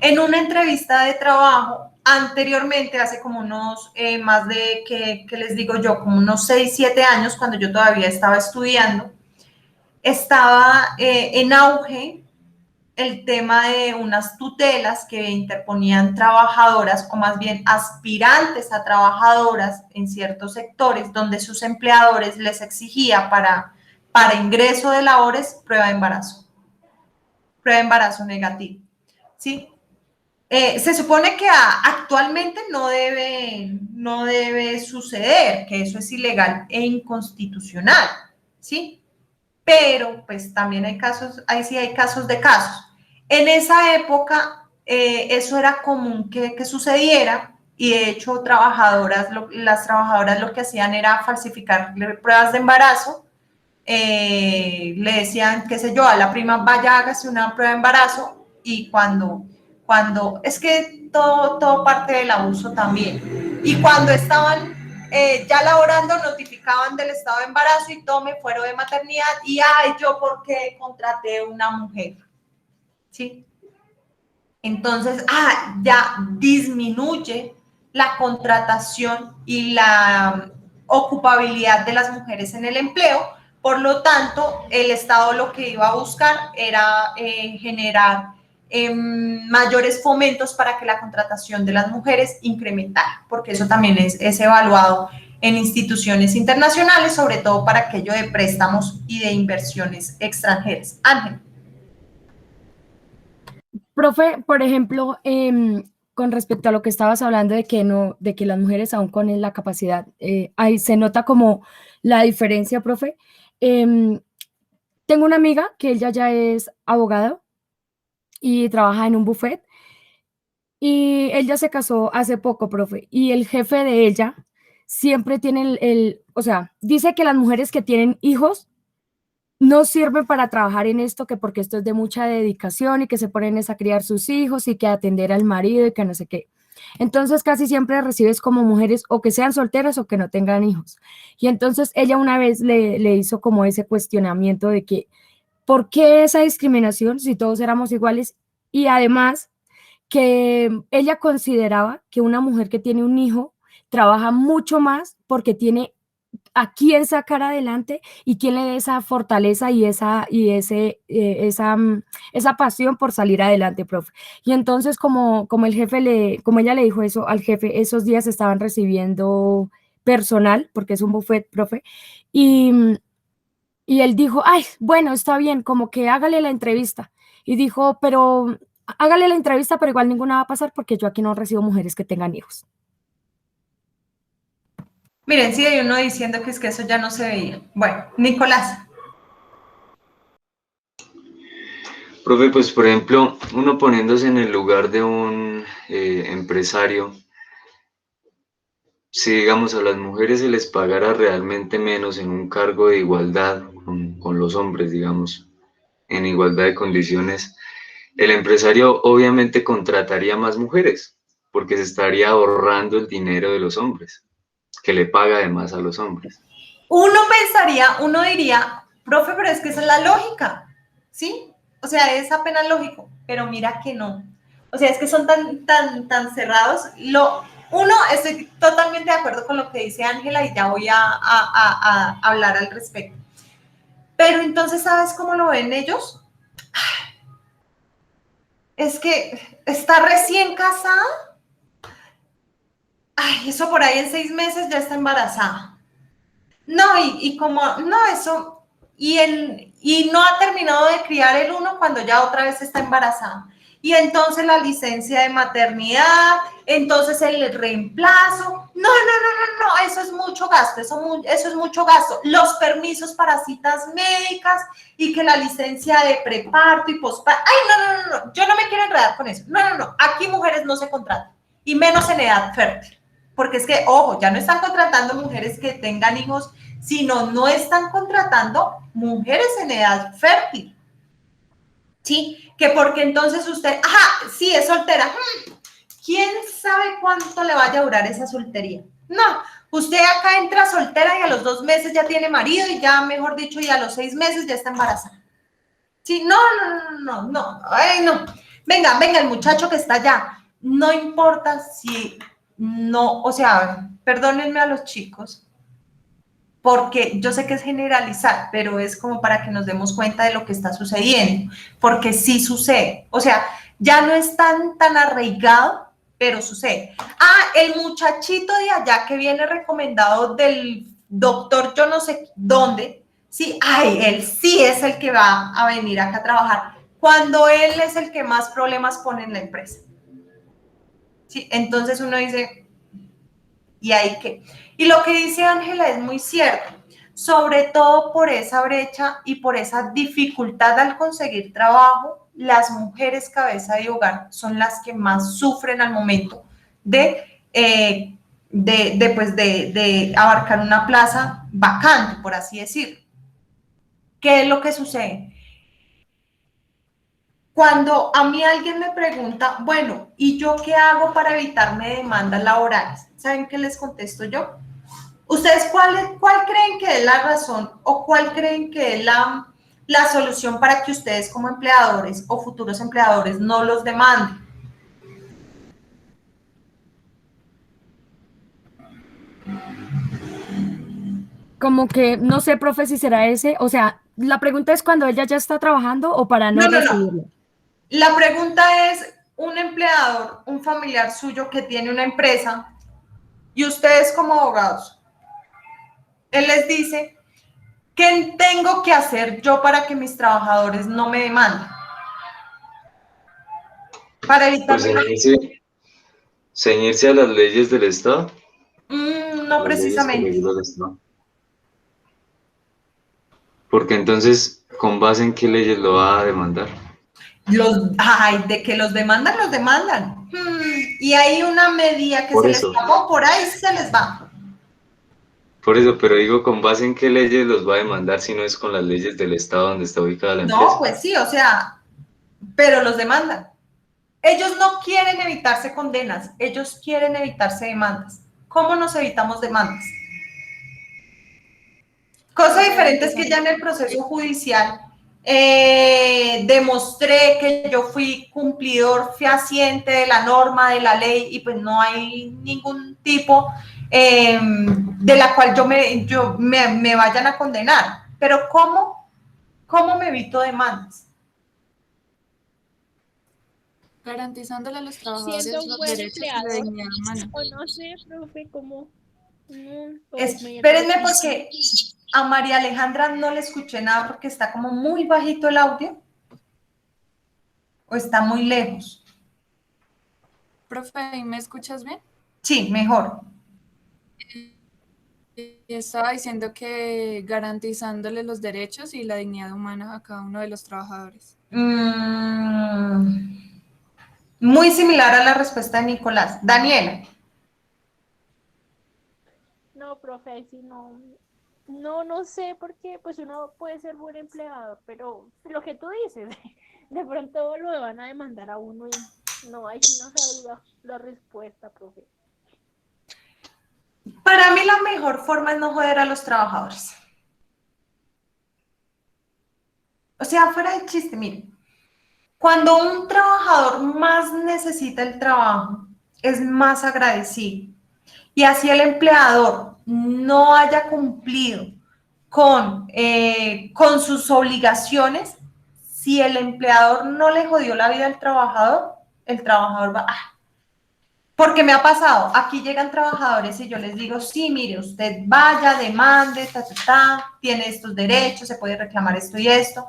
en una entrevista de trabajo, anteriormente, hace como unos, más de, que les digo yo, como unos 6, 7 años, cuando yo todavía estaba estudiando, estaba en auge el tema de unas tutelas que interponían trabajadoras, o más bien aspirantes a trabajadoras en ciertos sectores, donde sus empleadores les exigía para ingreso de labores prueba de embarazo negativo, ¿sí? Se supone que actualmente no debe suceder, que eso es ilegal e inconstitucional, ¿sí? Pero pues también hay casos, ahí sí hay casos de casos. En esa época eso era común que sucediera, y de hecho las trabajadoras lo que hacían era falsificar pruebas de embarazo. Le decían, qué sé yo, a la prima, vaya, hágase una prueba de embarazo, y cuando es que todo parte del abuso también. Y cuando estaban ya laborando, notificaban del estado de embarazo y tome fuero de maternidad, y ay, yo por qué contraté una mujer, ¿sí? Entonces, ya disminuye la contratación y la ocupabilidad de las mujeres en el empleo. Por lo tanto, el Estado lo que iba a buscar era generar mayores fomentos para que la contratación de las mujeres incrementara, porque eso también es evaluado en instituciones internacionales, sobre todo para aquello de préstamos y de inversiones extranjeras. Ángel. Profe, por ejemplo, con respecto a lo que estabas hablando de que las mujeres aún con la capacidad, ahí se nota como la diferencia, profe. Tengo una amiga que ella ya es abogada y trabaja en un buffet, y ella se casó hace poco, profe, y el jefe de ella siempre tiene o sea, dice que las mujeres que tienen hijos no sirven para trabajar en esto, que porque esto es de mucha dedicación y que se ponen a criar sus hijos y que atender al marido y que no sé qué. Entonces casi siempre recibes como mujeres o que sean solteras o que no tengan hijos. Y entonces ella una vez le hizo como ese cuestionamiento de que, ¿por qué esa discriminación si todos éramos iguales? Y además que ella consideraba que una mujer que tiene un hijo trabaja mucho más porque tiene a quién sacar adelante y quién le dé esa fortaleza y esa pasión por salir adelante, profe. Y entonces como ella le dijo eso al jefe, esos días estaban recibiendo personal, porque es un buffet, profe, y él dijo, ay, bueno, está bien, como que hágale la entrevista. Y dijo, pero hágale la entrevista, pero igual ninguna va a pasar porque yo aquí no recibo mujeres que tengan hijos. Miren, sí hay uno diciendo que es que eso ya no se veía. Bueno, Nicolás. Profe, pues por ejemplo, uno poniéndose en el lugar de un empresario, si digamos a las mujeres se les pagara realmente menos en un cargo de igualdad con los hombres, digamos, en igualdad de condiciones, el empresario obviamente contrataría más mujeres, porque se estaría ahorrando el dinero de los hombres, que le paga además a los hombres. Uno diría, profe, pero es que esa es la lógica, ¿sí? O sea, es apenas lógico, pero mira que no. O sea, es que son tan cerrados. Uno, estoy totalmente de acuerdo con lo que dice Ángela y ya voy a hablar al respecto. Pero entonces, ¿sabes cómo lo ven ellos? Es que está recién casada. Ay, eso por ahí en 6 meses ya está embarazada. No, y como, no, eso, y no ha terminado de criar el uno cuando ya otra vez está embarazada. Y entonces la licencia de maternidad, entonces el reemplazo. No, eso es mucho gasto, eso es mucho gasto. Los permisos para citas médicas y que la licencia de preparto y posparto. Ay, no, yo no me quiero enredar con eso. No, aquí mujeres no se contratan, y menos en edad fértil. Porque es que, ojo, ya no están contratando mujeres que tengan hijos, sino no están contratando mujeres en edad fértil. ¿Sí? Que porque entonces usted, sí, es soltera. ¿Quién sabe cuánto le vaya a durar esa soltería? No, usted acá entra soltera y a los 2 meses ya tiene marido y ya, mejor dicho, y a los 6 meses ya está embarazada. Sí, no. Ay, no. Venga, el muchacho que está allá. No importa si no, o sea, perdónenme a los chicos, porque yo sé que es generalizar, pero es como para que nos demos cuenta de lo que está sucediendo, porque sí sucede. O sea, ya no es tan arraigado, pero sucede. El muchachito de allá que viene recomendado del doctor yo no sé dónde, sí, él sí es el que va a venir acá a trabajar, cuando él es el que más problemas pone en la empresa. Sí, entonces uno dice, ¿y ahí qué? Y lo que dice Ángela es muy cierto, sobre todo por esa brecha y por esa dificultad al conseguir trabajo, las mujeres cabeza de hogar son las que más sufren al momento de abarcar una plaza vacante, por así decirlo. ¿Qué es lo que sucede? Cuando a mí alguien me pregunta, bueno, ¿y yo qué hago para evitarme demandas laborales? ¿Saben qué les contesto yo? ¿Ustedes cuál creen que es la razón o cuál creen que es la solución para que ustedes como empleadores o futuros empleadores no los demanden? Como que no sé, profe, si será ese. O sea, la pregunta es cuando ella ya está trabajando o para no No. recibirlo. La pregunta es, un empleador, un familiar suyo que tiene una empresa y ustedes como abogados, él les dice, ¿qué tengo que hacer yo para que mis trabajadores no me demanden? Para evitar... Pues ceñirse a las leyes del Estado, no las leyes que precisamente. regula el Estado. Porque entonces, ¿con base en qué leyes lo va a demandar? De que los demandan, los demandan. Y hay una medida que Por se les eso, pagó, por ahí se les va. pero digo, ¿con base en qué leyes los va a demandar si no es con las leyes del Estado donde está ubicada la No, empresa? pues sí, o sea, pero los demandan. Ellos no quieren evitarse condenas, ellos quieren evitarse demandas. ¿Cómo nos evitamos demandas? Cosa diferente es que ya en el proceso judicial demostré que yo fui cumplidor fehaciente de la norma, de la ley, y pues no hay ningún tipo de la cual me vayan a condenar. Pero ¿cómo me evito demandas? Garantizándole a los trabajadores Siendo un los buen derechos y la empleador, dignidad humana. o no sé, profe, como Espérenme porque a María Alejandra no le escuché nada porque está como muy bajito el audio o está muy lejos. Profe, ¿me escuchas bien? Sí, mejor. Estaba diciendo que garantizándole los derechos y la dignidad humana a cada uno de los trabajadores. Muy similar a la respuesta de Nicolás. Daniela. No, profe, si no sé, porque pues uno puede ser buen empleado, pero lo que tú dices, de pronto lo van a demandar a uno y no, ahí sí no sabía la respuesta, profe. Para mí la mejor forma es no joder a los trabajadores. O sea, fuera de chiste, miren. Cuando un trabajador más necesita el trabajo, es más agradecido. Y así el empleador no haya cumplido con sus obligaciones, si el empleador no le jodió la vida al trabajador, el trabajador va, porque me ha pasado, aquí llegan trabajadores y yo les digo, sí, mire, usted vaya, demande, tiene estos derechos, se puede reclamar esto y esto,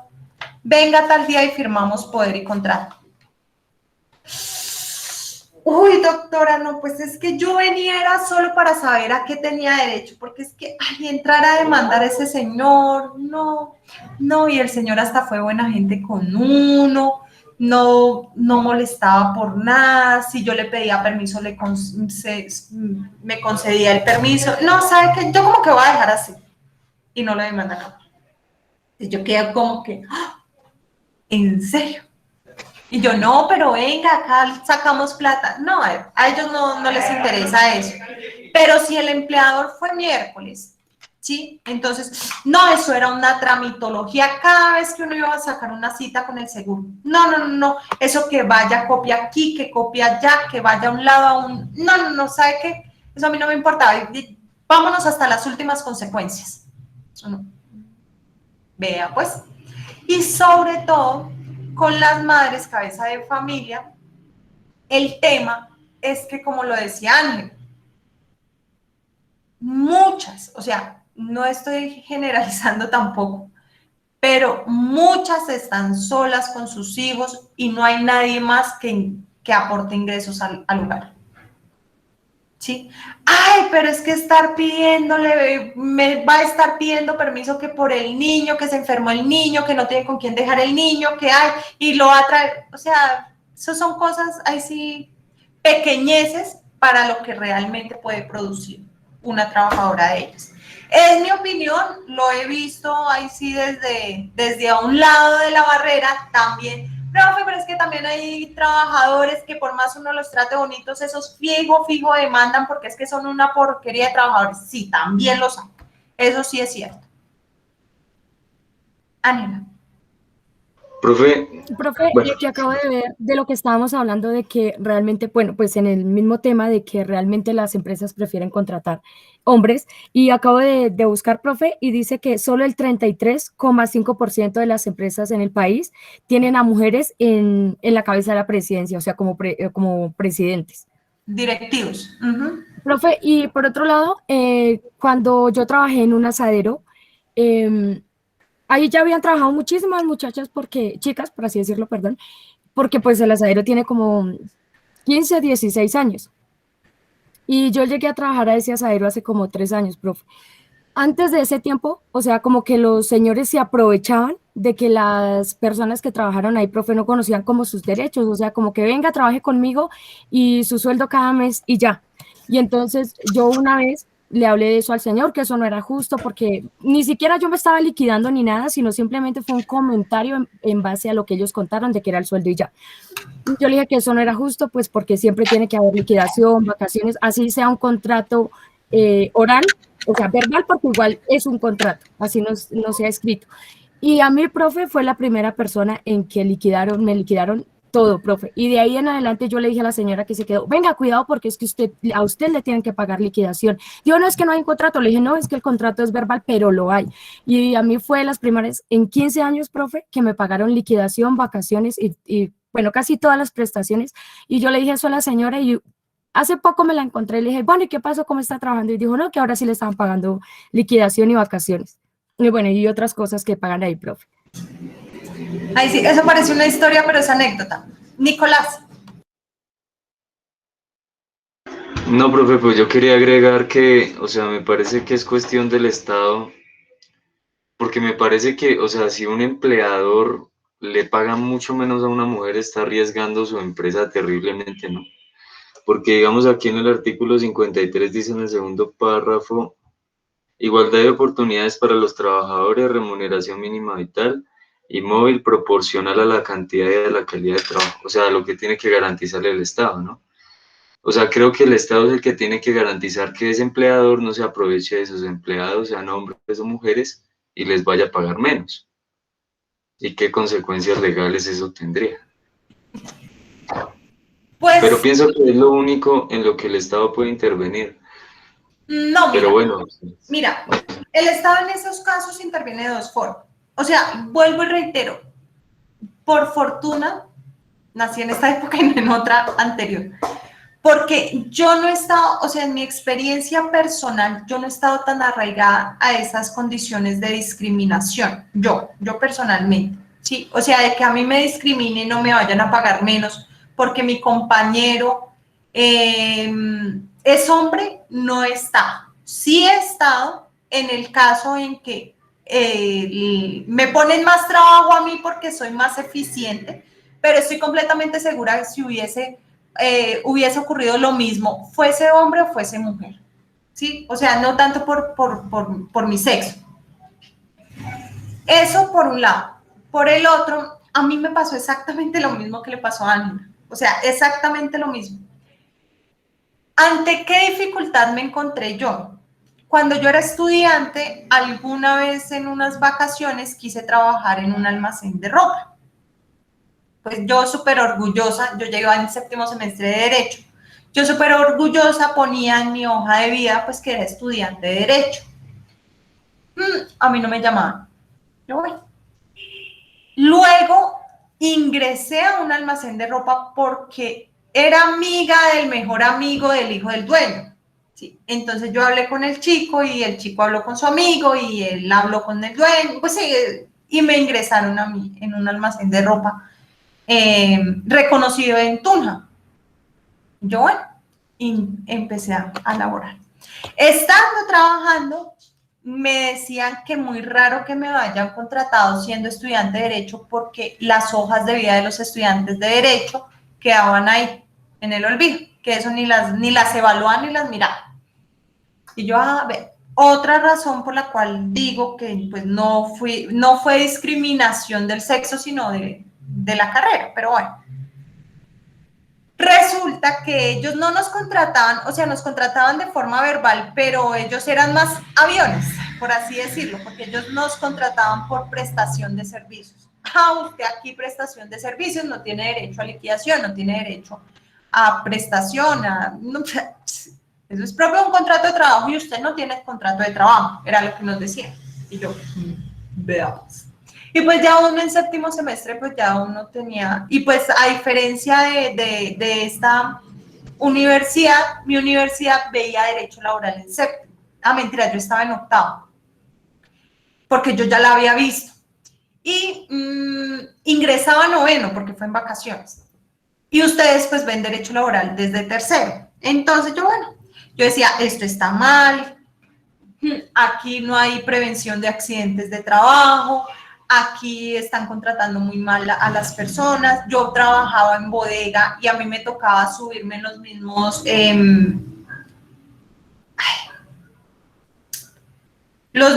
venga tal día y firmamos poder y contrato. Uy, doctora, no, pues es que yo venía era solo para saber a qué tenía derecho, porque es que, entrar a demandar a ese señor, no, y el señor hasta fue buena gente con uno, no molestaba por nada, si yo le pedía permiso, me concedía el permiso, no, ¿sabe qué? Yo como que voy a dejar así, y no lo demandan. Y yo quedo como que, ¿en serio? Y yo, no, pero venga, acá sacamos plata. No, a ellos no les interesa eso. Pero si el empleador fue miércoles, ¿sí? Entonces, no, eso era una tramitología cada vez que uno iba a sacar una cita con el seguro. No. Eso que vaya, copia aquí, que copia allá, que vaya a un lado a un... No, ¿sabe qué? Eso a mí no me importaba. Vámonos hasta las últimas consecuencias. Eso no. Vea, pues. Y sobre todo, con las madres cabeza de familia, el tema es que, como lo decía Ángel, muchas, o sea, no estoy generalizando tampoco, pero muchas están solas con sus hijos y no hay nadie más que aporte ingresos al hogar. ¿Sí? Ay, pero es que me va a estar pidiendo permiso que por el niño, que se enfermó el niño, que no tiene con quién dejar el niño, que hay, y lo va a traer. O sea, eso son cosas, ahí sí, pequeñeces para lo que realmente puede producir una trabajadora de ellas. En mi opinión, lo he visto ahí sí desde a un lado de la barrera también. Profe, pero es que también hay trabajadores que por más uno los trate bonitos, esos fijo demandan porque es que son una porquería de trabajadores. Sí, también los hay. Eso sí es cierto. Ángela. Profe, bueno, que acabo de ver de lo que estábamos hablando de que realmente, bueno, pues en el mismo tema de que realmente las empresas prefieren contratar hombres y acabo de buscar, profe, y dice que solo el 33,5% de las empresas en el país tienen a mujeres en la cabeza de la presidencia, o sea, como presidentes. Directivos. Profe, y por otro lado, cuando yo trabajé en un asadero, ahí ya habían trabajado muchísimas muchachas, chicas, por así decirlo, perdón, porque pues el asadero tiene como 15, 16 años. Y yo llegué a trabajar a ese asadero hace como 3 años, profe. Antes de ese tiempo, o sea, como que los señores se aprovechaban de que las personas que trabajaron ahí, profe, no conocían como sus derechos, o sea, como que venga, trabaje conmigo y su sueldo cada mes y ya. Y entonces yo una vez le hablé de eso al señor, que eso no era justo, porque ni siquiera yo me estaba liquidando ni nada, sino simplemente fue un comentario en base a lo que ellos contaron de que era el sueldo y ya. Yo le dije que eso no era justo, pues porque siempre tiene que haber liquidación, vacaciones, así sea un contrato oral, o sea, verbal, porque igual es un contrato, así no se ha escrito. Y a mí, profe, fue la primera persona en que me liquidaron todo, profe. Y de ahí en adelante yo le dije a la señora que se quedó, venga, cuidado porque es que a usted le tienen que pagar liquidación. Digo, no, es que no hay un contrato. Le dije, no, es que el contrato es verbal, pero lo hay. Y a mí fue las primeras, en 15 años, profe, que me pagaron liquidación, vacaciones y bueno, casi todas las prestaciones. Y yo le dije eso a la señora y hace poco me la encontré y le dije, bueno, ¿y qué pasó? ¿Cómo está trabajando? Y dijo, no, que ahora sí le estaban pagando liquidación y vacaciones. Y bueno, y otras cosas que pagan ahí, profe. Ay, sí, eso parece una historia, pero es anécdota. Nicolás. no, profe, pues yo quería agregar que, o sea, me parece que es cuestión del Estado, porque me parece que, o sea, si un empleador le paga mucho menos a una mujer, está arriesgando su empresa terriblemente, ¿no? Porque digamos aquí en el artículo 53 dice en el segundo párrafo, igualdad de oportunidades para los trabajadores, remuneración mínima vital y móvil proporcional a la cantidad y a la calidad de trabajo, o sea, lo que tiene que garantizar el Estado, ¿no? O sea, creo que el Estado es el que tiene que garantizar que ese empleador no se aproveche de sus empleados, sean hombres o mujeres, y les vaya a pagar menos. ¿Y qué consecuencias legales eso tendría? Pues, Pero pienso que es lo único en lo que el Estado puede intervenir. no, Pero bueno, mira, el Estado en esos casos interviene de dos formas. O sea, vuelvo y reitero, por fortuna, nací en esta época y no en otra anterior. Porque yo no he estado, o sea, en mi experiencia personal, yo no he estado tan arraigada a esas condiciones de discriminación. Yo personalmente, ¿sí? O sea, de que a mí me discriminen y no me vayan a pagar menos porque mi compañero es hombre, no he estado. Sí he estado en el caso en que me ponen más trabajo a mí porque soy más eficiente, pero estoy completamente segura que si hubiese ocurrido lo mismo, fuese hombre o fuese mujer, ¿sí? O sea, no tanto por mi sexo. Eso por un lado. Por el otro, a mí me pasó exactamente lo mismo que le pasó a Ana. O sea, exactamente lo mismo. ¿Ante qué dificultad me encontré yo? Cuando yo era estudiante, alguna vez en unas vacaciones quise trabajar en un almacén de ropa. Pues yo súper orgullosa, yo llegué en séptimo semestre de Derecho, yo súper orgullosa ponía en mi hoja de vida pues que era estudiante de Derecho. A mí no me llamaban. Yo bueno. Luego ingresé a un almacén de ropa porque era amiga del mejor amigo del hijo del dueño. Sí. Entonces yo hablé con el chico y el chico habló con su amigo y él habló con el dueño, pues y me ingresaron a mí en un almacén de ropa reconocido en Tunja. Yo, bueno, y empecé a laborar. Estando trabajando, me decían que muy raro que me hayan contratado siendo estudiante de Derecho porque las hojas de vida de los estudiantes de Derecho quedaban ahí, en el olvido, que eso ni las evaluaban ni las miraban. Y yo, a ver, otra razón por la cual digo que pues, no fue discriminación del sexo, sino de la carrera, pero bueno. Resulta que ellos no nos contrataban, o sea, nos contrataban de forma verbal, pero ellos eran más aviones, por así decirlo, porque ellos nos contrataban por prestación de servicios. Usted aquí prestación de servicios no tiene derecho a liquidación, no tiene derecho a prestación, eso es propio de un contrato de trabajo y usted no tiene contrato de trabajo, era lo que nos decían. Y yo, veamos. Y pues ya uno en séptimo semestre, pues ya uno tenía, y pues a diferencia de esta universidad, mi universidad veía derecho laboral en séptimo. Mentira, yo estaba en octavo, porque yo ya la había visto. Y ingresaba a noveno, porque fue en vacaciones. Y ustedes pues ven derecho laboral desde tercero. Entonces yo, bueno, yo decía, esto está mal, aquí no hay prevención de accidentes de trabajo, aquí están contratando muy mal a las personas. Yo trabajaba en bodega y a mí me tocaba subirme en los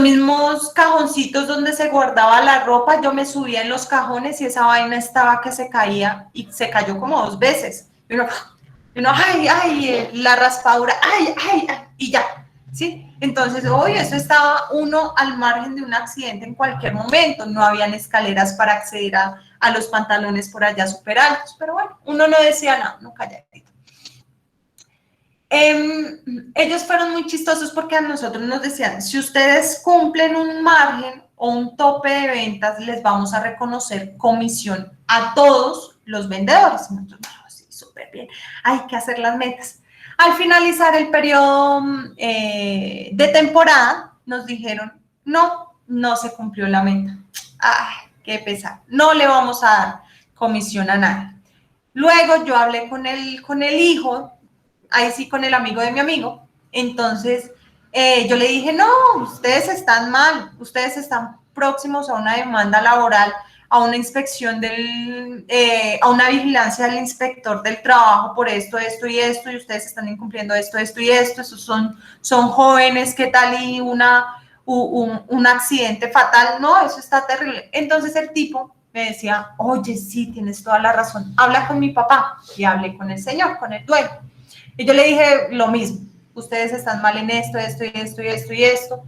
mismos, cajoncitos donde se guardaba la ropa. Yo me subía en los cajones y esa vaina estaba que se caía y se cayó como 2 veces. Y uno ay, la raspadura, ay, y ya, ¿sí? Entonces, oye, eso estaba uno al margen de un accidente en cualquier momento, no habían escaleras para acceder a los pantalones por allá súper altos, pero bueno, uno no decía nada, no calladito. Ellos fueron muy chistosos porque a nosotros nos decían, si ustedes cumplen un margen o un tope de ventas, les vamos a reconocer comisión a todos los vendedores. Nosotros, sí, súper bien, hay que hacer las metas. Al finalizar el periodo de temporada, nos dijeron, no se cumplió la meta. Ay, qué pesar, no le vamos a dar comisión a nadie. Luego yo hablé con el hijo, ahí sí con el amigo de mi amigo, entonces yo le dije, no, ustedes están mal, ustedes están próximos a una demanda laboral, a una inspección a una vigilancia del inspector del trabajo por esto y esto, y ustedes están incumpliendo esto y esto, esos son jóvenes, ¿qué tal? Y un accidente fatal, no, eso está terrible. Entonces el tipo me decía, oye, sí, tienes toda la razón, habla con mi papá, y hablé con el señor, con el dueño. Y yo le dije lo mismo, ustedes están mal en esto y esto.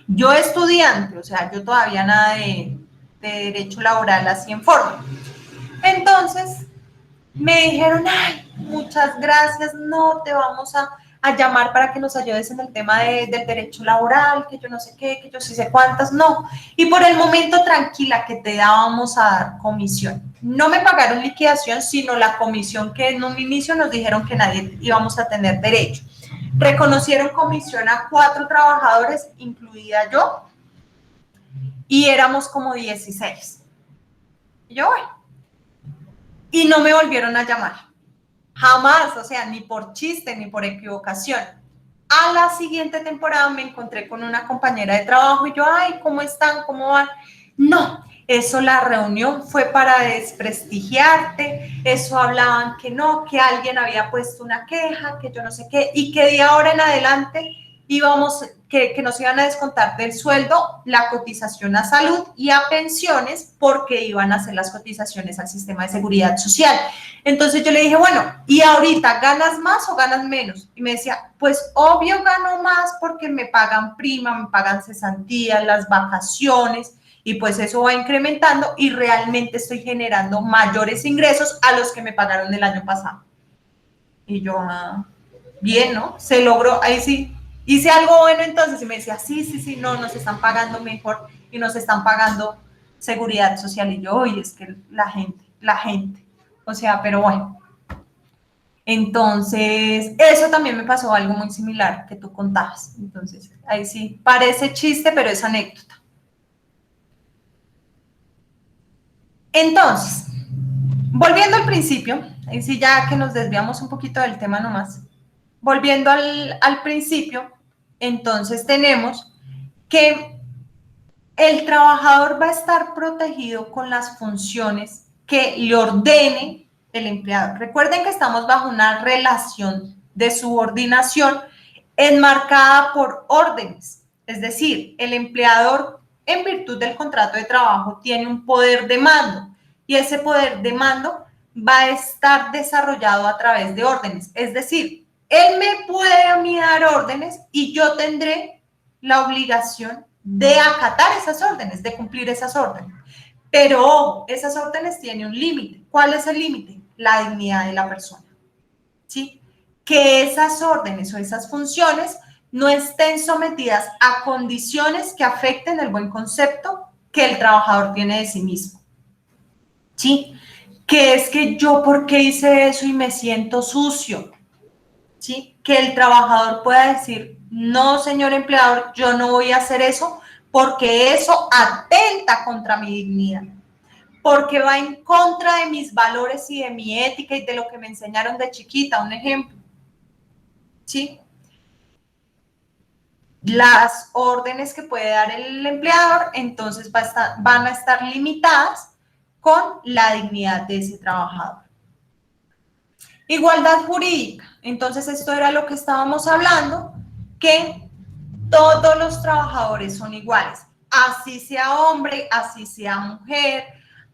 Yo estudiante, o sea, yo todavía nada de derecho laboral así en forma. Entonces, me dijeron, ay, muchas gracias, no, te vamos a llamar para que nos ayudes en el tema del derecho laboral, que yo no sé qué, que yo sí sé cuántas, no. Y por el momento, tranquila, que te dábamos a dar comisión. No me pagaron liquidación, sino la comisión que en un inicio nos dijeron que nadie íbamos a tener derecho. Reconocieron comisión a 4 trabajadores, incluida yo, y éramos como 16. Y yo, bueno, y no me volvieron a llamar. Jamás, o sea, ni por chiste, ni por equivocación. A la siguiente temporada me encontré con una compañera de trabajo y yo, ay, ¿cómo están? ¿Cómo van? No, eso la reunión fue para desprestigiarte, eso hablaban que no, que alguien había puesto una queja, que yo no sé qué, y que de ahora en adelante íbamos, que nos iban a descontar del sueldo la cotización a salud y a pensiones porque iban a hacer las cotizaciones al sistema de seguridad social. Entonces yo le dije, bueno, ¿y ahorita ganas más o ganas menos? Y me decía, pues obvio gano más porque me pagan prima, me pagan cesantías, las vacaciones, y pues eso va incrementando y realmente estoy generando mayores ingresos a los que me pagaron el año pasado. Y yo, bien, ¿no? Se logró, ahí sí. Hice algo bueno entonces y me decía, sí, no, nos están pagando mejor y nos están pagando seguridad social. Y yo, oye, es que la gente, o sea, pero bueno. Entonces, eso también me pasó algo muy similar que tú contabas. Entonces, ahí sí, parece chiste, pero es anécdota. Entonces, volviendo al principio, ahí sí ya que nos desviamos un poquito del tema nomás, volviendo al principio, entonces tenemos que el trabajador va a estar protegido con las funciones que le ordene el empleador. Recuerden que estamos bajo una relación de subordinación enmarcada por órdenes, es decir, el empleador en virtud del contrato de trabajo tiene un poder de mando y ese poder de mando va a estar desarrollado a través de órdenes, es decir, él me puede a mí dar órdenes y yo tendré la obligación de acatar esas órdenes, de cumplir esas órdenes. Pero esas órdenes tienen un límite. ¿Cuál es el límite? La dignidad de la persona. ¿Sí? Que esas órdenes o esas funciones no estén sometidas a condiciones que afecten el buen concepto que el trabajador tiene de sí mismo. ¿Sí? Que es que yo, ¿por qué hice eso y me siento sucio? ¿Sí? Que el trabajador pueda decir, no, señor empleador, yo no voy a hacer eso porque eso atenta contra mi dignidad, porque va en contra de mis valores y de mi ética y de lo que me enseñaron de chiquita, un ejemplo. ¿Sí? Las órdenes que puede dar el empleador, entonces van a estar limitadas con la dignidad de ese trabajador. Igualdad jurídica. Entonces, esto era lo que estábamos hablando, que todos los trabajadores son iguales. Así sea hombre, así sea mujer,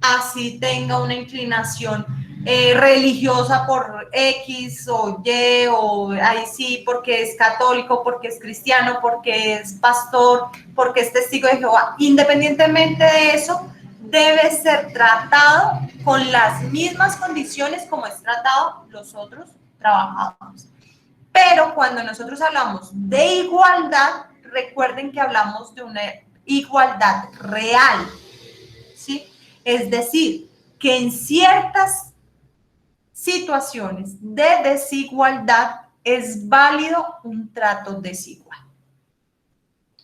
así tenga una inclinación religiosa por X o Y, o ahí sí, porque es católico, porque es cristiano, porque es pastor, porque es testigo de Jehová. Independientemente de eso, debe ser tratado con las mismas condiciones como es tratado los otros trabajadores. Pero cuando nosotros hablamos de igualdad, recuerden que hablamos de una igualdad real, ¿sí? Es decir, que en ciertas situaciones de desigualdad es válido un trato desigual,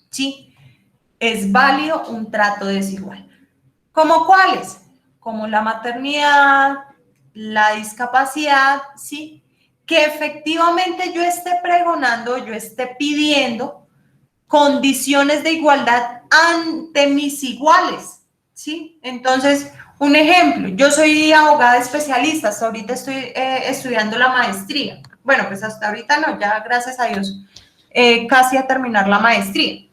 ¿sí? Es válido un trato desigual. ¿Cómo cuáles? Como la maternidad, la discapacidad, ¿sí? Que efectivamente yo esté pregonando, yo esté pidiendo condiciones de igualdad ante mis iguales, ¿sí? Entonces, un ejemplo, yo soy abogada especialista, hasta ahorita estoy estudiando la maestría. Bueno, pues hasta ahorita no, ya gracias a Dios, casi a terminar la maestría.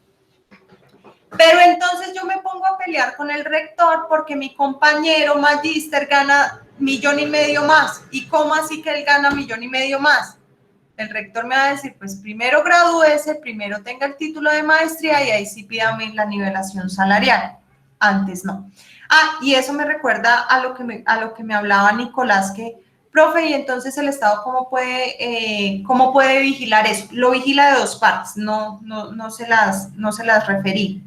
Pero entonces yo me pongo a pelear con el rector porque mi compañero magíster gana 1,5 millones más. ¿Y cómo así que él gana 1,5 millones más? El rector me va a decir, pues primero gradúese, primero tenga el título de maestría y ahí sí pídame la nivelación salarial. Antes no. Y eso me recuerda a lo que me hablaba Nicolás, que Profe, y entonces el Estado, ¿cómo puede vigilar eso? Lo vigila de dos partes, no se las referí.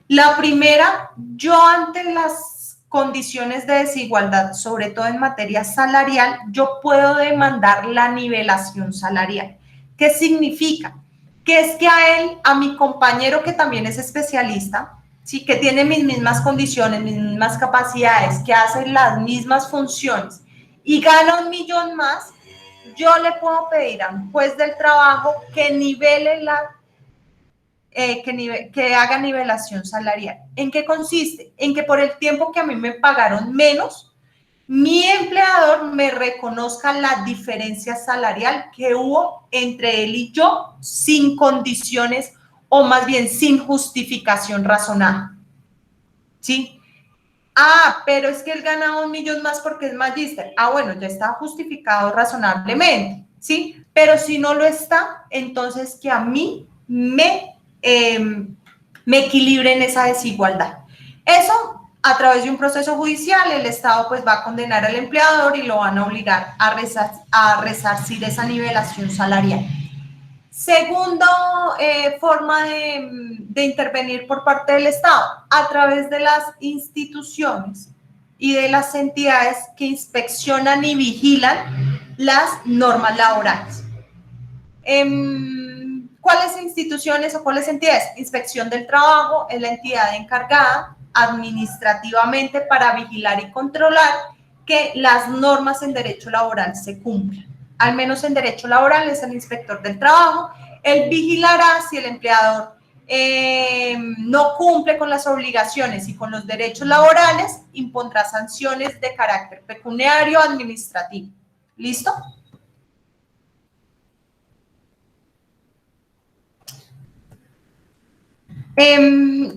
La primera, yo ante las condiciones de desigualdad, sobre todo en materia salarial, yo puedo demandar la nivelación salarial. ¿Qué significa? Que es que a mi compañero que también es especialista, ¿sí? Que tiene mis mismas condiciones, mis mismas capacidades, que hace las mismas funciones y gana 1 millón más, yo le puedo pedir a un juez del trabajo que nivele que haga nivelación salarial. ¿En qué consiste? En que por el tiempo que a mí me pagaron menos, mi empleador me reconozca la diferencia salarial que hubo entre él y yo sin condiciones o más bien sin justificación razonable. ¿Sí? Ah, pero es que él gana 1 millón más porque es magíster. Ah, bueno, ya está justificado razonablemente, ¿sí? Pero si no lo está, entonces que a mí me equilibren esa desigualdad. Eso, a través de un proceso judicial, el Estado pues va a condenar al empleador y lo van a obligar a resarcir esa nivelación salarial. Segundo forma de intervenir por parte del Estado, a través de las instituciones y de las entidades que inspeccionan y vigilan las normas laborales. ¿Cuáles instituciones o cuáles entidades? Inspección del Trabajo es la entidad encargada administrativamente para vigilar y controlar que las normas en derecho laboral se cumplan. Al menos en derecho laboral es el inspector del trabajo. Él vigilará si el empleador no cumple con las obligaciones y con los derechos laborales, impondrá sanciones de carácter pecuniario administrativo. ¿Listo?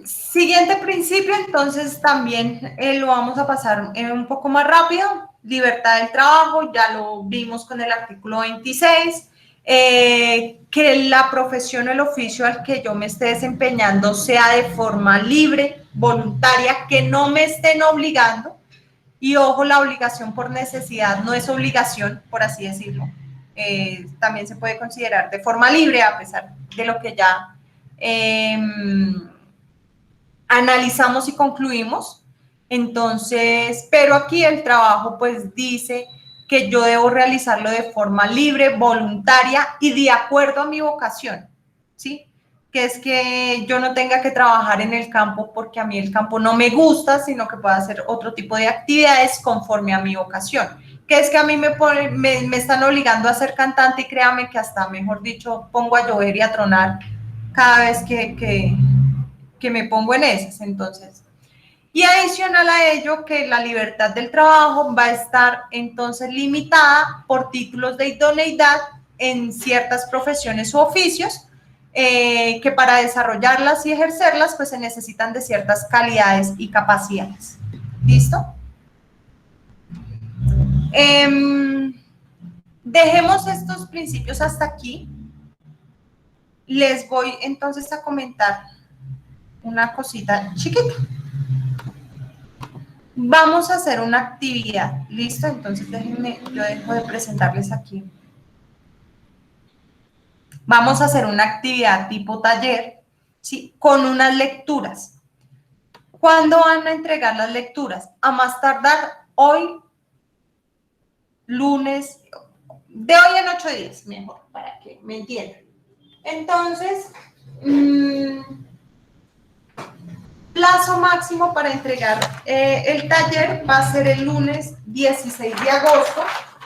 Siguiente principio, entonces también lo vamos a pasar un poco más rápido. Libertad del trabajo, ya lo vimos con el artículo 26. Que la profesión o el oficio al que yo me esté desempeñando sea de forma libre, voluntaria, que no me estén obligando. Y ojo, la obligación por necesidad no es obligación, por así decirlo. También se puede considerar de forma libre, a pesar de lo que ya analizamos y concluimos. Entonces, pero aquí el trabajo pues dice que yo debo realizarlo de forma libre, voluntaria y de acuerdo a mi vocación, ¿sí? Que es que yo no tenga que trabajar en el campo porque a mí el campo no me gusta, sino que pueda hacer otro tipo de actividades conforme a mi vocación. Que es que a mí me están obligando a ser cantante y créame que hasta, mejor dicho, pongo a llover y a tronar cada vez que me pongo en esas. Entonces, y adicional a ello, que la libertad del trabajo va a estar entonces limitada por títulos de idoneidad en ciertas profesiones u oficios, que para desarrollarlas y ejercerlas, pues se necesitan de ciertas calidades y capacidades. ¿Listo? Dejemos estos principios hasta aquí. Les voy entonces a comentar una cosita chiquita. Vamos a hacer una actividad, ¿listo? Entonces déjenme, yo dejo de presentarles aquí. Vamos a hacer una actividad tipo taller, ¿sí? Con unas lecturas. ¿Cuándo van a entregar las lecturas? A más tardar hoy, lunes, de hoy en 8 días, mejor, para que me entiendan. Entonces, plazo máximo para entregar el taller va a ser el lunes 16 de agosto.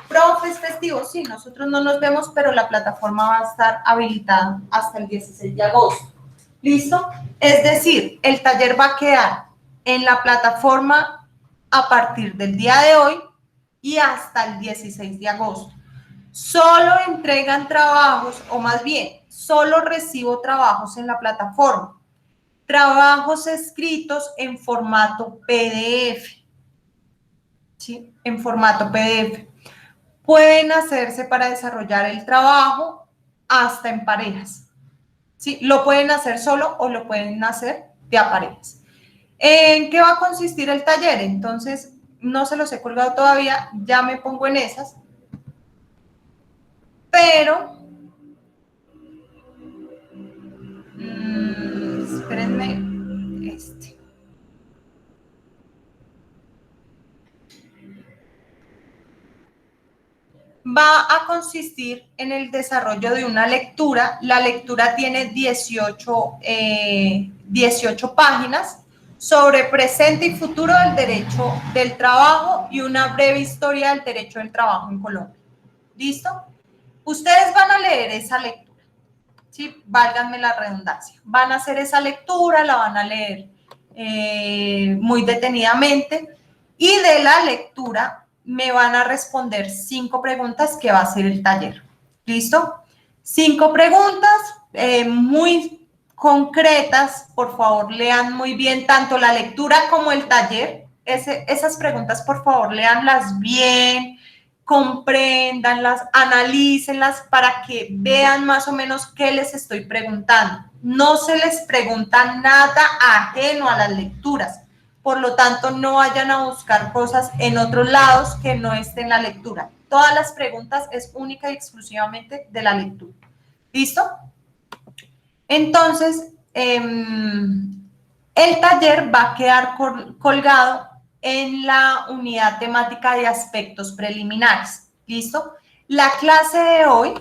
Profe, es festivo, sí, nosotros no nos vemos, pero la plataforma va a estar habilitada hasta el 16 de agosto. ¿Listo? Es decir, el taller va a quedar en la plataforma a partir del día de hoy y hasta el 16 de agosto. Solo entregan trabajos, o más bien, solo recibo trabajos en la plataforma. Trabajos escritos en formato PDF, ¿sí? En formato PDF. Pueden hacerse para desarrollar el trabajo hasta en parejas, ¿sí? Lo pueden hacer solo o lo pueden hacer de a parejas. ¿En qué va a consistir el taller? Entonces, no se los he colgado todavía, ya me pongo en esas. pero espérenme, va a consistir en el desarrollo de una lectura. La lectura tiene 18 páginas sobre presente y futuro del derecho del trabajo y una breve historia del derecho del trabajo en Colombia. ¿Listo? Ustedes van a leer esa lectura, ¿sí? Válganme la redundancia. Van a hacer esa lectura, la van a leer muy detenidamente y de la lectura me van a responder 5 preguntas que va a ser el taller. ¿Listo? 5 preguntas muy concretas. Por favor, lean muy bien tanto la lectura como el taller. Esas preguntas, por favor, leanlas bien, compréndanlas, analícenlas para que vean más o menos qué les estoy preguntando. No se les pregunta nada ajeno a las lecturas. Por lo tanto, no vayan a buscar cosas en otros lados que no estén en la lectura. Todas las preguntas es única y exclusivamente de la lectura. ¿Listo? Entonces, el taller va a quedar colgado en la unidad temática de aspectos preliminares. ¿Listo? La clase de hoy,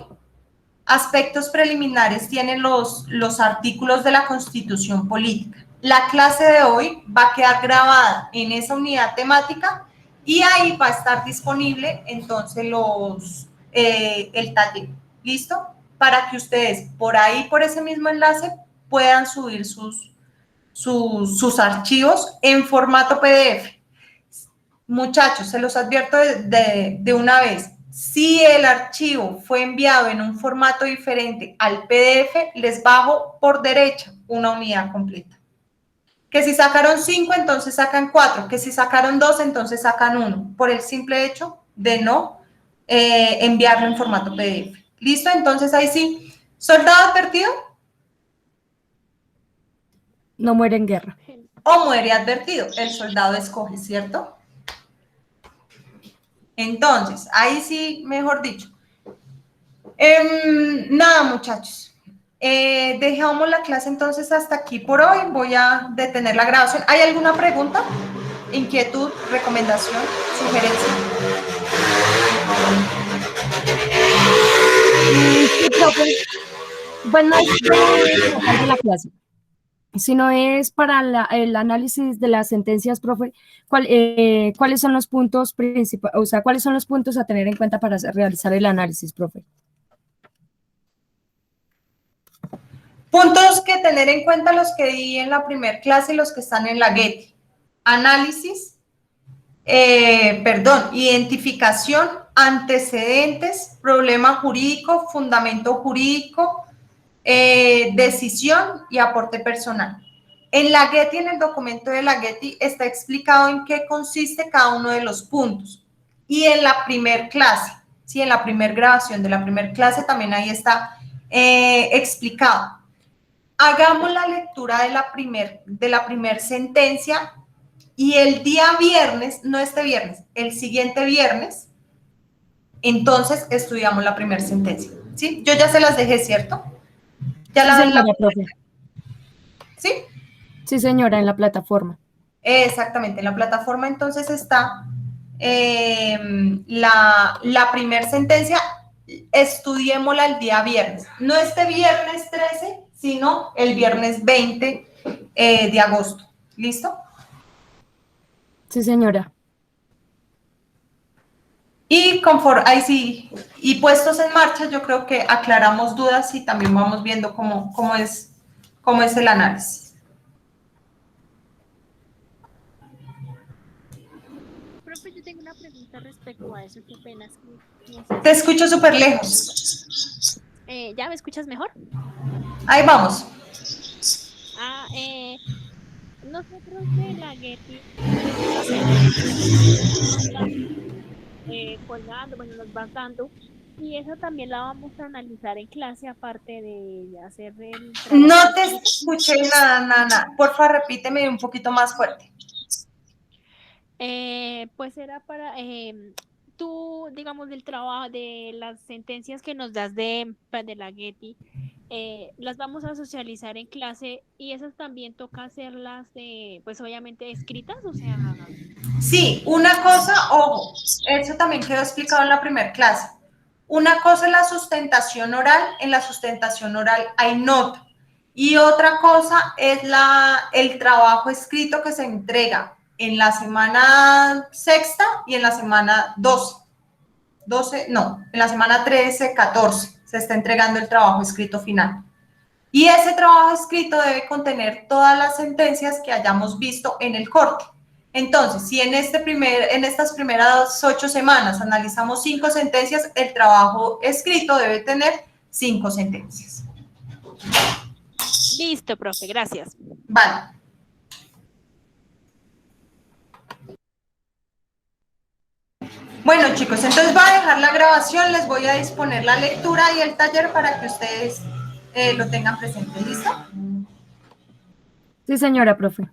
aspectos preliminares, tiene los artículos de la Constitución Política. La clase de hoy va a quedar grabada en esa unidad temática y ahí va a estar disponible entonces el taller. ¿Listo? Para que ustedes por ahí, por ese mismo enlace, puedan subir sus archivos en formato PDF. Muchachos, se los advierto de una vez. Si el archivo fue enviado en un formato diferente al PDF, les bajo por derecha una unidad completa. Que si sacaron 5, entonces sacan 4. Que si sacaron 2, entonces sacan 1. Por el simple hecho de no enviarlo en formato PDF. ¿Listo? Entonces ahí sí. ¿Soldado advertido? No muere en guerra. O muere advertido. El soldado escoge, ¿cierto? Entonces, ahí sí, mejor dicho. Nada, muchachos. Dejamos la clase entonces hasta aquí por hoy. Voy a detener la grabación. ¿Hay alguna pregunta? ¿Inquietud? ¿Recomendación? ¿Sugerencia? Sí, profe. Bueno, no es de la clase, sino es para el análisis de las sentencias, profe. ¿Cuáles son los puntos principales, o sea, cuáles son los puntos a tener en cuenta para realizar el análisis, profe? Puntos que tener en cuenta los que di en la primera clase y los que están en la Getty. Análisis, identificación, antecedentes, problema jurídico, fundamento jurídico, decisión y aporte personal. En la Getty, en el documento de la Getty, está explicado en qué consiste cada uno de los puntos. Y en la primer clase, ¿sí? En la primer grabación de la primer clase también ahí está explicado. Hagamos la lectura de la primer sentencia y el día viernes, no este viernes, el siguiente viernes, entonces estudiamos la primera sentencia. ¿Sí? Yo ya se las dejé, ¿cierto? Ya Sí, la señora, profe. ¿Sí? Sí, señora, en la plataforma. Exactamente, en la plataforma entonces está la primera sentencia. Estudiémosla el día viernes. No este viernes 13, sino el viernes 20 de agosto. ¿Listo? Sí, señora. Y ahí sí, y puestos en marcha, yo creo que aclaramos dudas y también vamos viendo cómo es el análisis. Profe, yo tengo una pregunta respecto a eso, qué pena. Te escucho súper lejos. ¿Ya me escuchas mejor? Ahí vamos. Nosotros de la Getty colgando, bueno, nos vas dando, y eso también la vamos a analizar en clase, aparte de hacer el trabajo. No te escuché nada. Porfa, repíteme un poquito más fuerte. Pues era tú, digamos, del trabajo, de las sentencias que nos das de la Getty, las vamos a socializar en clase y esas también toca hacerlas, pues obviamente escritas, o sea, Sí, una cosa, ojo, eso también quedó explicado en la primera clase. Una cosa es la sustentación oral, en la sustentación oral hay nota. Y otra cosa es el trabajo escrito que se entrega en la semana sexta y en la semana 12, no, en la semana 13, 14 se está entregando el trabajo escrito final. Y ese trabajo escrito debe contener todas las sentencias que hayamos visto en el corte. Entonces, si en estas primeras 8 semanas analizamos 5 sentencias, el trabajo escrito debe tener 5 sentencias. listo, profe, gracias. Vale. Bueno, chicos, entonces voy a dejar la grabación, les voy a disponer la lectura y el taller para que ustedes lo tengan presente. ¿Listo? Sí, señora profe.